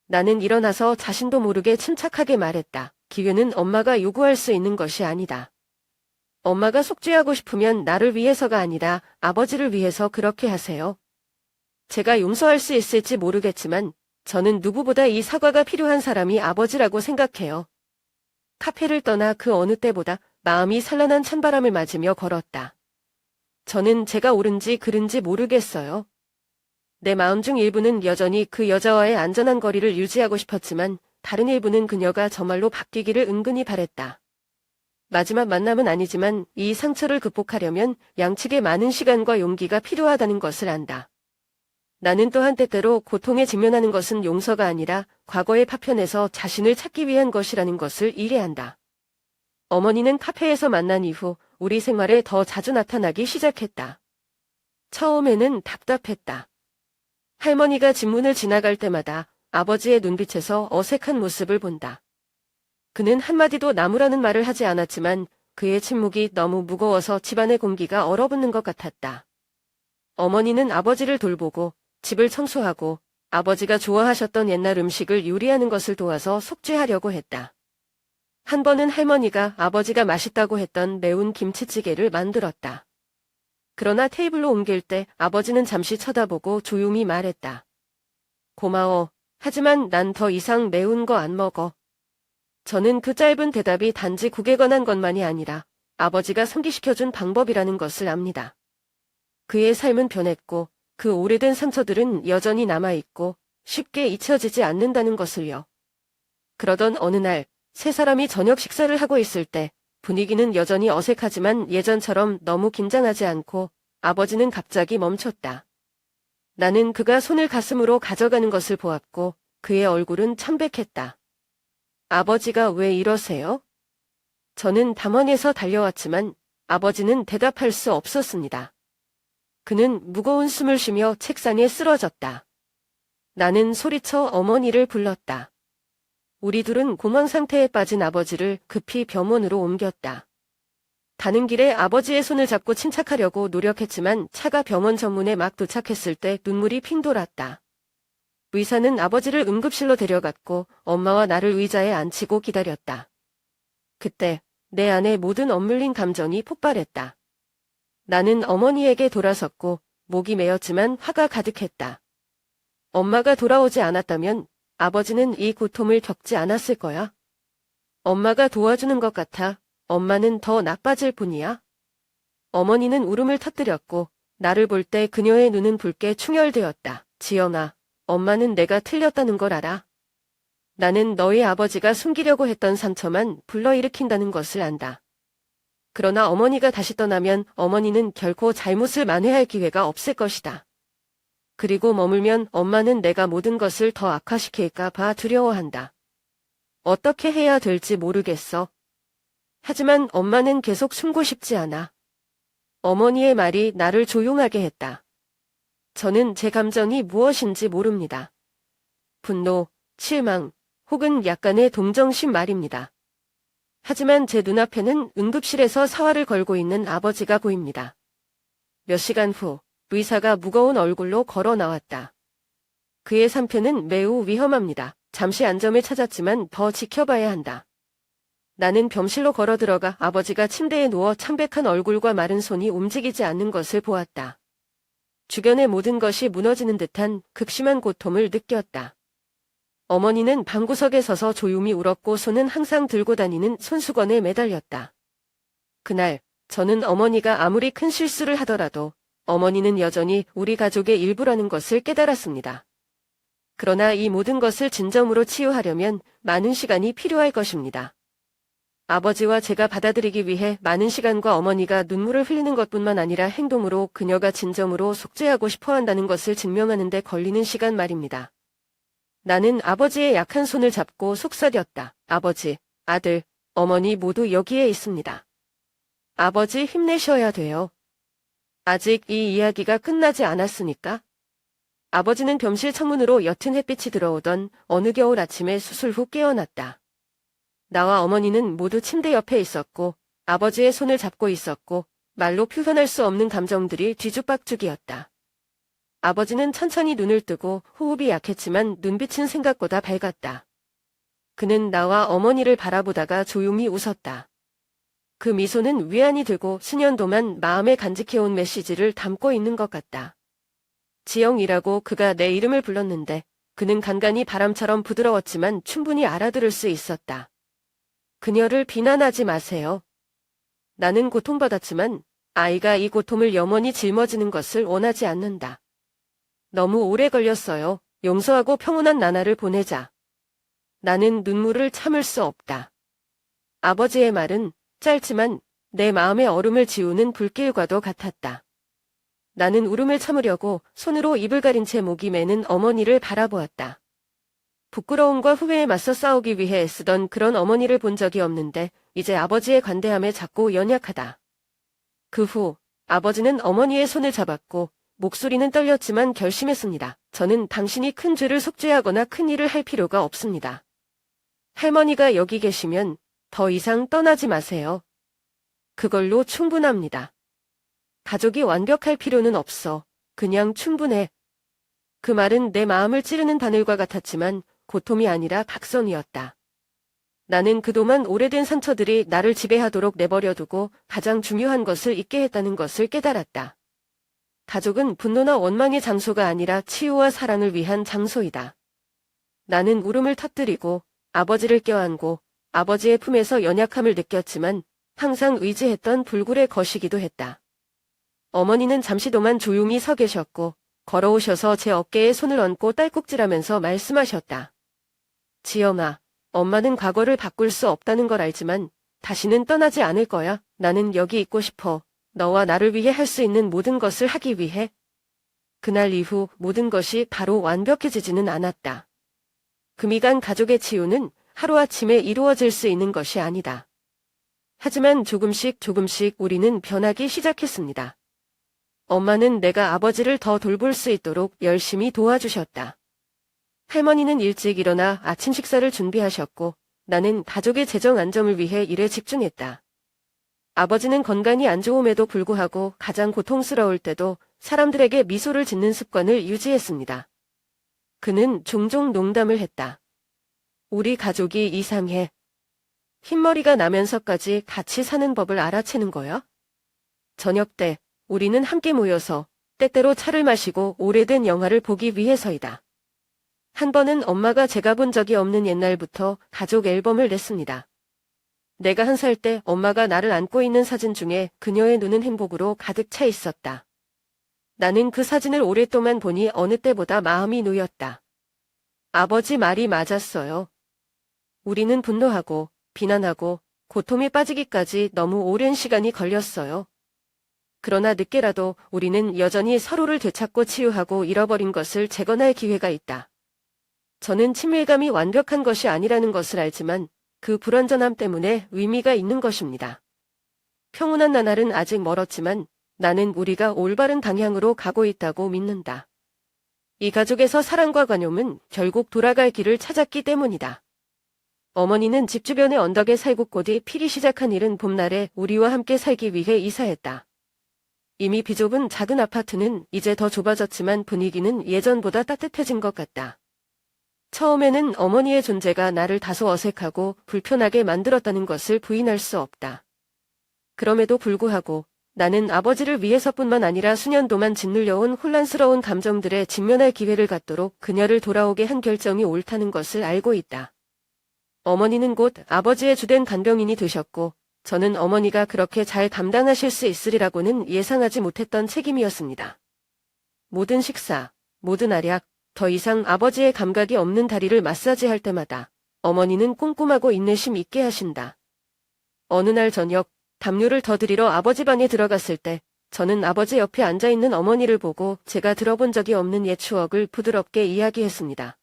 나는 일어나서 자신도 모르게 침착하게 말했다. 기회는 엄마가 요구할 수 있는 것이 아니다. 엄마가 속죄하고 싶으면 나를 위해서가 아니라 아버지를 위해서 그렇게 하세요. 제가 용서할 수 있을지 모르겠지만 저는 누구보다 이 사과가 필요한 사람이 아버지라고 생각해요. 카페를 떠나 그 어느 때보다 마음이 산란한 찬바람을 맞으며 걸었다. 저는 제가 옳은지 그른지 모르겠어요. 내 마음 중 일부는 여전히 그 여자와의 안전한 거리를 유지하고 싶었지만 다른 일부는 그녀가 정말로 바뀌기를 은근히 바랬다. 마지막 만남은 아니지만 이 상처를 극복하려면 양측에 많은 시간과 용기가 필요하다는 것을 안다. 나는 또한 때때로 고통에 직면하는 것은 용서가 아니라 과거의 파편에서 자신을 찾기 위한 것이라는 것을 이해한다. 어머니는 카페에서 만난 이후 우리 생활에 더 자주 나타나기 시작했다. 처음에는 답답했다. 할머니가 집문을 지나갈 때마다 아버지의 눈빛에서 어색한 모습을 본다. 그는 한마디도 나무라는 말을 하지 않았지만 그의 침묵이 너무 무거워서 집안의 공기가 얼어붙는 것 같았다. 어머니는 아버지를 돌보고 집을 청소하고 아버지가 좋아하셨던 옛날 음식을 요리하는 것을 도와서 속죄하려고 했다. 한 번은 할머니가 아버지가 맛있다고 했던 매운 김치찌개를 만들었다. 그러나 테이블로 옮길 때 아버지는 잠시 쳐다보고 조용히 말했다. 고마워. 하지만 난 더 이상 매운 거 안 먹어. 저는 그 짧은 대답이 단지 국에 관한 것만이 아니라 아버지가 상기시켜준 방법이라는 것을 압니다. 그의 삶은 변했고 그 오래된 상처들은 여전히 남아있고 쉽게 잊혀지지 않는다는 것을요. 그러던 어느 날 세 사람이 저녁 식사를 하고 있을 때 분위기는 여전히 어색하지만 예전처럼 너무 긴장하지 않고 아버지는 갑자기 멈췄다. 나는 그가 손을 가슴으로 가져가는 것을 보았고 그의 얼굴은 참백했다. 아버지가 왜 이러세요? 저는 당황해서 달려왔지만 아버지는 대답할 수 없었습니다. 그는 무거운 숨을 쉬며 책상에 쓰러졌다. 나는 소리쳐 어머니를 불렀다. 우리 둘은 공황 상태에 빠진 아버지를 급히 병원으로 옮겼다. 가는 길에 아버지의 손을 잡고 침착하려고 노력했지만 차가 병원 정문에 막 도착했을 때 눈물이 핑 돌았다. 의사는 아버지를 응급실로 데려갔고 엄마와 나를 의자에 앉히고 기다렸다. 그때 내 안에 모든 억눌린 감정이 폭발했다. 나는 어머니에게 돌아섰고 목이 메었지만 화가 가득했다. 엄마가 돌아오지 않았다면 아버지는 이 고통을 겪지 않았을 거야. 엄마가 도와주는 것 같아 엄마는 더 나빠질 뿐이야. 어머니는 울음을 터뜨렸고 나를 볼 때 그녀의 눈은 붉게 충혈되었다. 지영아, 엄마는 내가 틀렸다는 걸 알아. 나는 너희 아버지가 숨기려고 했던 상처만 불러일으킨다는 것을 안다. 그러나 어머니가 다시 떠나면 어머니는 결코 잘못을 만회할 기회가 없을 것이다. 그리고 머물면 엄마는 내가 모든 것을 더 악화시킬까 봐 두려워한다. 어떻게 해야 될지 모르겠어. 하지만 엄마는 계속 숨고 싶지 않아. 어머니의 말이 나를 조용하게 했다. 저는 제 감정이 무엇인지 모릅니다. 분노, 실망, 혹은 약간의 동정심 말입니다. 하지만 제 눈앞에는 응급실에서 사활을 걸고 있는 아버지가 보입니다. 몇 시간 후 의사가 무거운 얼굴로 걸어 나왔다. 그의 상태는 매우 위험합니다. 잠시 안점을 찾았지만 더 지켜봐야 한다. 나는 병실로 걸어 들어가 아버지가 침대에 누워 창백한 얼굴과 마른 손이 움직이지 않는 것을 보았다. 주변의 모든 것이 무너지는 듯한 극심한 고통을 느꼈다. 어머니는 방구석에 서서 조용히 울었고 손은 항상 들고 다니는 손수건에 매달렸다. 그날 저는 어머니가 아무리 큰 실수를 하더라도 어머니는 여전히 우리 가족의 일부라는 것을 깨달았습니다. 그러나 이 모든 것을 진정으로 치유하려면 많은 시간이 필요할 것입니다. 아버지와 제가 받아들이기 위해 많은 시간과 어머니가 눈물을 흘리는 것뿐만 아니라 행동으로 그녀가 진정으로 속죄하고 싶어 한다는 것을 증명하는 데 걸리는 시간 말입니다. 나는 아버지의 약한 손을 잡고 속삭였다. 아버지, 아들, 어머니 모두 여기에 있습니다. 아버지 힘내셔야 돼요. 아직 이 이야기가 끝나지 않았으니까. 아버지는 병실 창문으로 옅은 햇빛이 들어오던 어느 겨울 아침에 수술 후 깨어났다. 나와 어머니는 모두 침대 옆에 있었고 아버지의 손을 잡고 있었고 말로 표현할 수 없는 감정들이 뒤죽박죽이었다. 아버지는 천천히 눈을 뜨고 호흡이 약했지만 눈빛은 생각보다 밝았다. 그는 나와 어머니를 바라보다가 조용히 웃었다. 그 미소는 위안이 되고 수년 동안 마음에 간직해온 메시지를 담고 있는 것 같다. 지영이라고 그가 내 이름을 불렀는데 그는 간간이 바람처럼 부드러웠지만 충분히 알아들을 수 있었다. 그녀를 비난하지 마세요. 나는 고통받았지만 아이가 이 고통을 영원히 짊어지는 것을 원하지 않는다. 너무 오래 걸렸어요. 용서하고 평온한 나날을 보내자. 나는 눈물을 참을 수 없다. 아버지의 말은 짧지만 내 마음의 얼음을 지우는 불길과도 같았다. 나는 울음을 참으려고 손으로 입을 가린 채 목이 메는 어머니를 바라보았다. 부끄러움과 후회에 맞서 싸우기 위해 애쓰던 그런 어머니를 본 적이 없는데 이제 아버지의 관대함에 작고 연약하다. 그 후 아버지는 어머니의 손을 잡았고 목소리는 떨렸지만 결심했습니다. 저는 당신이 큰 죄를 속죄하거나 큰 일을 할 필요가 없습니다. 할머니가 여기 계시면 더 이상 떠나지 마세요. 그걸로 충분합니다. 가족이 완벽할 필요는 없어. 그냥 충분해. 그 말은 내 마음을 찌르는 바늘과 같았지만 고통이 아니라 각성이었다. 나는 그동안 오래된 상처들이 나를 지배하도록 내버려두고 가장 중요한 것을 잊게 했다는 것을 깨달았다. 가족은 분노나 원망의 장소가 아니라 치유와 사랑을 위한 장소이다. 나는 울음을 터뜨리고 아버지를 껴안고 아버지의 품에서 연약함을 느꼈지만 항상 의지했던 불굴의 것이기도 했다. 어머니는 잠시 동안 조용히 서 계셨고 걸어오셔서 제 어깨에 손을 얹고 딸꾹질하면서 말씀하셨다. 지영아, 엄마는 과거를 바꿀 수 없다는 걸 알지만 다시는 떠나지 않을 거야. 나는 여기 있고 싶어. 너와 나를 위해 할 수 있는 모든 것을 하기 위해. 그날 이후 모든 것이 바로 완벽해지지는 않았다. 금이간 가족의 치유는 하루아침에 이루어질 수 있는 것이 아니다. 하지만 조금씩 우리는 변하기 시작했습니다. 엄마는 내가 아버지를 더 돌볼 수 있도록 열심히 도와주셨다. 할머니는 일찍 일어나 아침 식사를 준비하셨고 나는 가족의 재정 안정을 위해 일에 집중했다. 아버지는 건강이 안 좋음에도 불구하고 가장 고통스러울 때도 사람들에게 미소를 짓는 습관을 유지했습니다. 그는 종종 농담을 했다. 우리 가족이 이상해. 흰머리가 나면서까지 같이 사는 법을 알아채는 거야? 저녁 때 우리는 함께 모여서 때때로 차를 마시고 오래된 영화를 보기 위해서이다. 한 번은 엄마가 제가 본 적이 없는 옛날부터 가족 앨범을 냈습니다. 내가 1살 때 엄마가 나를 안고 있는 사진 중에 그녀의 눈은 행복으로 가득 차 있었다. 나는 그 사진을 오랫동안 보니 어느 때보다 마음이 놓였다. 아버지 말이 맞았어요. 우리는 분노하고 비난하고 고통에 빠지기까지 너무 오랜 시간이 걸렸어요. 그러나 늦게라도 우리는 여전히 서로를 되찾고 치유하고 잃어버린 것을 재건할 기회가 있다. 저는 친밀감이 완벽한 것이 아니라는 것을 알지만 그 불완전함 때문에 의미가 있는 것입니다. 평온한 나날은 아직 멀었지만 나는 우리가 올바른 방향으로 가고 있다고 믿는다. 이 가족에서 사랑과 관용은 결국 돌아갈 길을 찾았기 때문이다. 어머니는 집 주변의 언덕에 살고 곧이 피기 시작한 이른 봄날에 우리와 함께 살기 위해 이사했다. 이미 비좁은 작은 아파트는 이제 더 좁아졌지만 분위기는 예전보다 따뜻해진 것 같다. 처음에는 어머니의 존재가 나를 다소 어색하고 불편하게 만들었다는 것을 부인할 수 없다. 그럼에도 불구하고 나는 아버지를 위해서뿐만 아니라 수년도만 짓눌려온 혼란스러운 감정들에 직면할 기회를 갖도록 그녀를 돌아오게 한 결정이 옳다는 것을 알고 있다. 어머니는 곧 아버지의 주된 간병인이 되셨고 저는 어머니가 그렇게 잘 감당하실 수 있으리라고는 예상하지 못했던 책임이었습니다. 모든 식사, 모든 알약, 더 이상 아버지의 감각이 없는 다리를 마사지할 때마다 어머니는 꼼꼼하고 인내심 있게 하신다. 어느 날 저녁 담요를 더 드리러 아버지 방에 들어갔을 때 저는 아버지 옆에 앉아있는 어머니를 보고 제가 들어본 적이 없는 옛 추억을 부드럽게 이야기했습니다.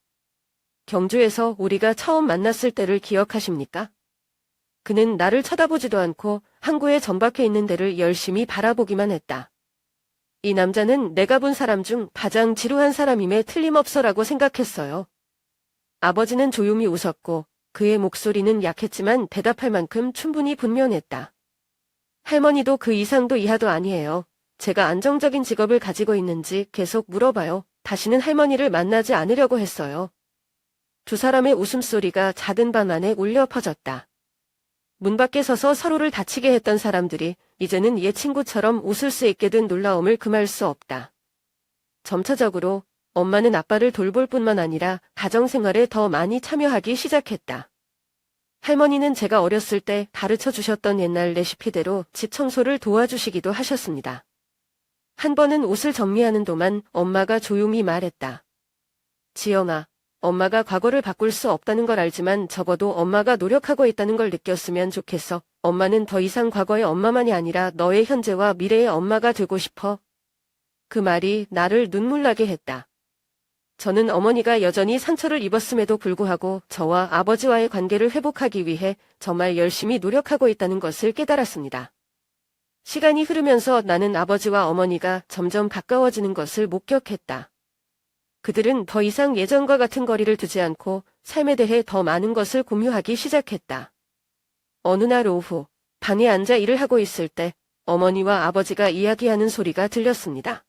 경주에서 우리가 처음 만났을 때를 기억하십니까? 그는 나를 쳐다보지도 않고 항구에 전박해 있는 데를 열심히 바라보기만 했다. 이 남자는 내가 본 사람 중 가장 지루한 사람임에 틀림없어라고 생각했어요. 아버지는 조용히 웃었고 그의 목소리는 약했지만 대답할 만큼 충분히 분명했다. 할머니도 그 이상도 이하도 아니에요. 제가 안정적인 직업을 가지고 있는지 계속 물어봐요. 다시는 할머니를 만나지 않으려고 했어요. 두 사람의 웃음소리가 작은 방 안에 울려 퍼졌다. 문 밖에 서서 서로를 다치게 했던 사람들이 이제는 옛 친구처럼 웃을 수 있게 된 놀라움을 금할 수 없다. 점차적으로 엄마는 아빠를 돌볼 뿐만 아니라 가정생활에 더 많이 참여하기 시작했다. 할머니는 제가 어렸을 때 가르쳐 주셨던 옛날 레시피대로 집 청소를 도와주시기도 하셨습니다. 한 번은 옷을 정리하는 동안 엄마가 조용히 말했다. 지영아, 엄마가 과거를 바꿀 수 없다는 걸 알지만 적어도 엄마가 노력하고 있다는 걸 느꼈으면 좋겠어. 엄마는 더 이상 과거의 엄마만이 아니라 너의 현재와 미래의 엄마가 되고 싶어. 그 말이 나를 눈물나게 했다. 저는 어머니가 여전히 상처를 입었음에도 불구하고 저와 아버지와의 관계를 회복하기 위해 정말 열심히 노력하고 있다는 것을 깨달았습니다. 시간이 흐르면서 나는 아버지와 어머니가 점점 가까워지는 것을 목격했다. 그들은 더 이상 예전과 같은 거리를 두지 않고 삶에 대해 더 많은 것을 공유하기 시작했다. 어느 날 오후, 방에 앉아 일을 하고 있을 때 어머니와 아버지가 이야기하는 소리가 들렸습니다.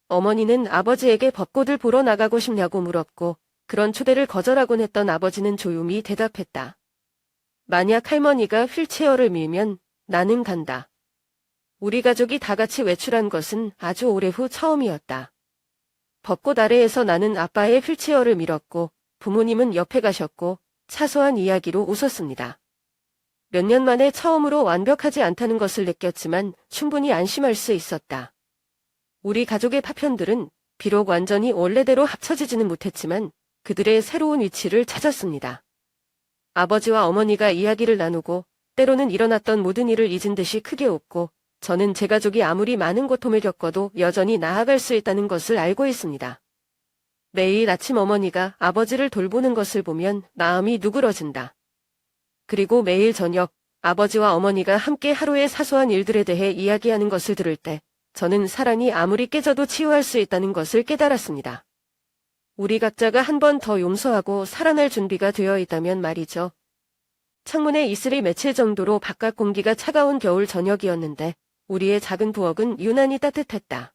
어머니는 아버지에게 벚꽃을 보러 나가고 싶냐고 물었고 그런 초대를 거절하곤 했던 아버지는 조용히 대답했다. 만약 할머니가 휠체어를 밀면 나는 간다. 우리 가족이 다 같이 외출한 것은 아주 오래 후 처음이었다. 벚꽃 아래에서 나는 아빠의 휠체어를 밀었고 부모님은 옆에 가셨고 사소한 이야기로 웃었습니다. 몇 년 만에 처음으로 완벽하지 않다는 것을 느꼈지만 충분히 안심할 수 있었다. 우리 가족의 파편들은 비록 완전히 원래대로 합쳐지지는 못했지만 그들의 새로운 위치를 찾았습니다. 아버지와 어머니가 이야기를 나누고 때로는 일어났던 모든 일을 잊은 듯이 크게 웃고 저는 제 가족이 아무리 많은 고통을 겪어도 여전히 나아갈 수 있다는 것을 알고 있습니다. 매일 아침 어머니가 아버지를 돌보는 것을 보면 마음이 누그러진다. 그리고 매일 저녁 아버지와 어머니가 함께 하루의 사소한 일들에 대해 이야기하는 것을 들을 때 저는 사랑이 아무리 깨져도 치유할 수 있다는 것을 깨달았습니다. 우리 각자가 한 번 더 용서하고 살아날 준비가 되어 있다면 말이죠. 창문에 이슬이 맺힐 정도로 바깥 공기가 차가운 겨울 저녁이었는데 우리의 작은 부엌은 유난히 따뜻했다.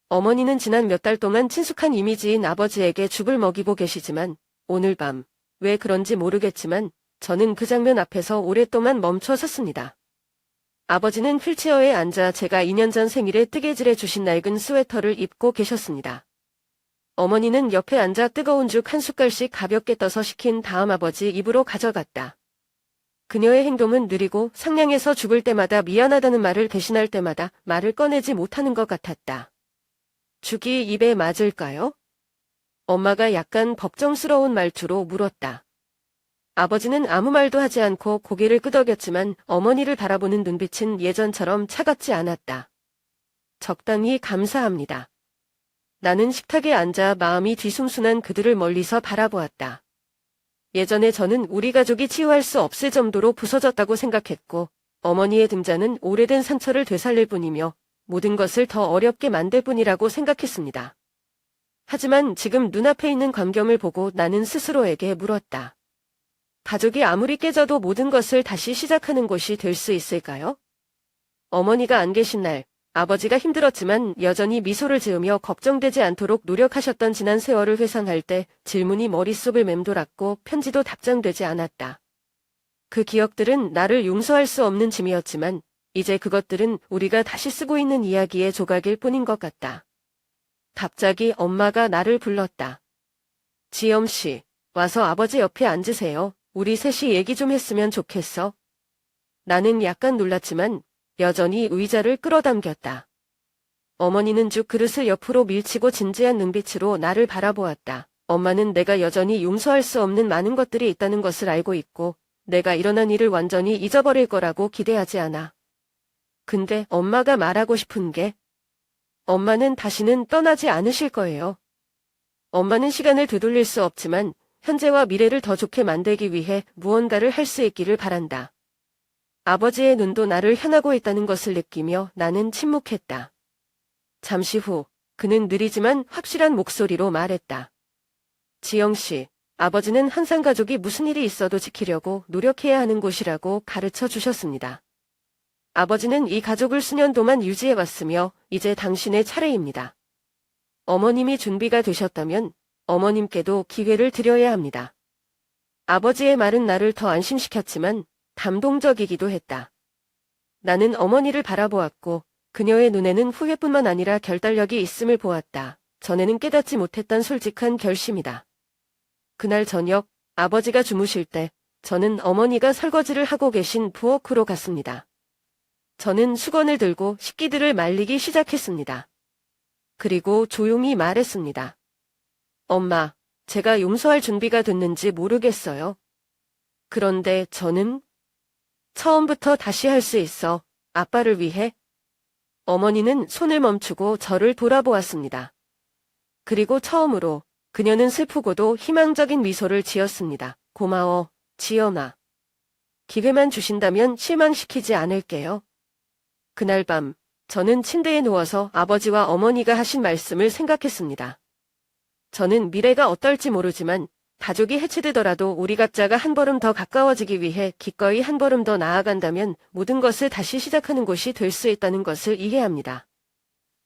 어머니는 지난 몇 달 동안 친숙한 이미지인 아버지에게 죽을 먹이고 계시지만 오늘 밤, 왜 그런지 모르겠지만 저는 그 장면 앞에서 오랫동안 멈춰 섰습니다. 아버지는 휠체어에 앉아 제가 2년 전 생일에 뜨개질해 주신 낡은 스웨터를 입고 계셨습니다. 어머니는 옆에 앉아 뜨거운 죽 한 숟갈씩 가볍게 떠서 식힌 다음 아버지 입으로 가져갔다. 그녀의 행동은 느리고 상냥해서 죽을 때마다 미안하다는 말을 대신할 때마다 말을 꺼내지 못하는 것 같았다. 죽이 입에 맞을까요? 엄마가 약간 걱정스러운 말투로 물었다. 아버지는 아무 말도 하지 않고 고개를 끄덕였지만 어머니를 바라보는 눈빛은 예전처럼 차갑지 않았다. 적당히 감사합니다. 나는 식탁에 앉아 마음이 뒤숭숭한 그들을 멀리서 바라보았다. 예전에 저는 우리 가족이 치유할 수 없을 정도로 부서졌다고 생각했고 어머니의 등장은 오래된 상처를 되살릴 뿐이며 모든 것을 더 어렵게 만들 뿐이라고 생각했습니다. 하지만 지금 눈앞에 있는 광경을 보고 나는 스스로에게 물었다. 가족이 아무리 깨져도 모든 것을 다시 시작하는 곳이 될 수 있을까요? 어머니가 안 계신 날, 아버지가 힘들었지만 여전히 미소를 지으며 걱정되지 않도록 노력하셨던 지난 세월을 회상할 때 질문이 머릿속을 맴돌았고 편지도 답장되지 않았다. 그 기억들은 나를 용서할 수 없는 짐이었지만 이제 그것들은 우리가 다시 쓰고 있는 이야기의 조각일 뿐인 것 같다. 갑자기 엄마가 나를 불렀다. 지엄씨, 와서 아버지 옆에 앉으세요. 우리 셋이 얘기 좀 했으면 좋겠어. 나는 약간 놀랐지만 여전히 의자를 끌어당겼다. 어머니는 죽 그릇을 옆으로 밀치고 진지한 눈빛으로 나를 바라보았다. 엄마는 내가 여전히 용서할 수 없는 많은 것들이 있다는 것을 알고 있고 내가 일어난 일을 완전히 잊어버릴 거라고 기대하지 않아. 근데 엄마가 말하고 싶은 게 엄마는 다시는 떠나지 않으실 거예요. 엄마는 시간을 되돌릴 수 없지만 현재와 미래를 더 좋게 만들기 위해 무언가를 할 수 있기를 바란다. 아버지의 눈도 나를 향하고 있다는 것을 느끼며 나는 침묵했다. 잠시 후 그는 느리지만 확실한 목소리로 말했다. 지영씨, 아버지는 항상 가족이 무슨 일이 있어도 지키려고 노력해야 하는 곳이라고 가르쳐 주셨습니다. 아버지는 이 가족을 수년 동안 유지해왔으며 이제 당신의 차례입니다. 어머님이 준비가 되셨다면 어머님께도 기회를 드려야 합니다. 아버지의 말은 나를 더 안심시켰지만 감동적이기도 했다. 나는 어머니를 바라보았고 그녀의 눈에는 후회뿐만 아니라 결단력이 있음을 보았다. 전에는 깨닫지 못했던 솔직한 결심이다. 그날 저녁 아버지가 주무실 때 저는 어머니가 설거지를 하고 계신 부엌으로 갔습니다. 저는 수건을 들고 식기들을 말리기 시작했습니다. 그리고 조용히 말했습니다. 엄마, 제가 용서할 준비가 됐는지 모르겠어요. 그런데 저는 처음부터 다시 할 수 있어. 아빠를 위해. 어머니는 손을 멈추고 저를 돌아보았습니다. 그리고 처음으로 그녀는 슬프고도 희망적인 미소를 지었습니다. 고마워, 지연아. 기회만 주신다면 실망시키지 않을게요. 그날 밤 저는 침대에 누워서 아버지와 어머니가 하신 말씀을 생각했습니다. 저는 미래가 어떨지 모르지만 가족이 해체되더라도 우리 각자가 한 걸음 더 가까워지기 위해 기꺼이 한 걸음 더 나아간다면 모든 것을 다시 시작하는 곳이 될 수 있다는 것을 이해합니다.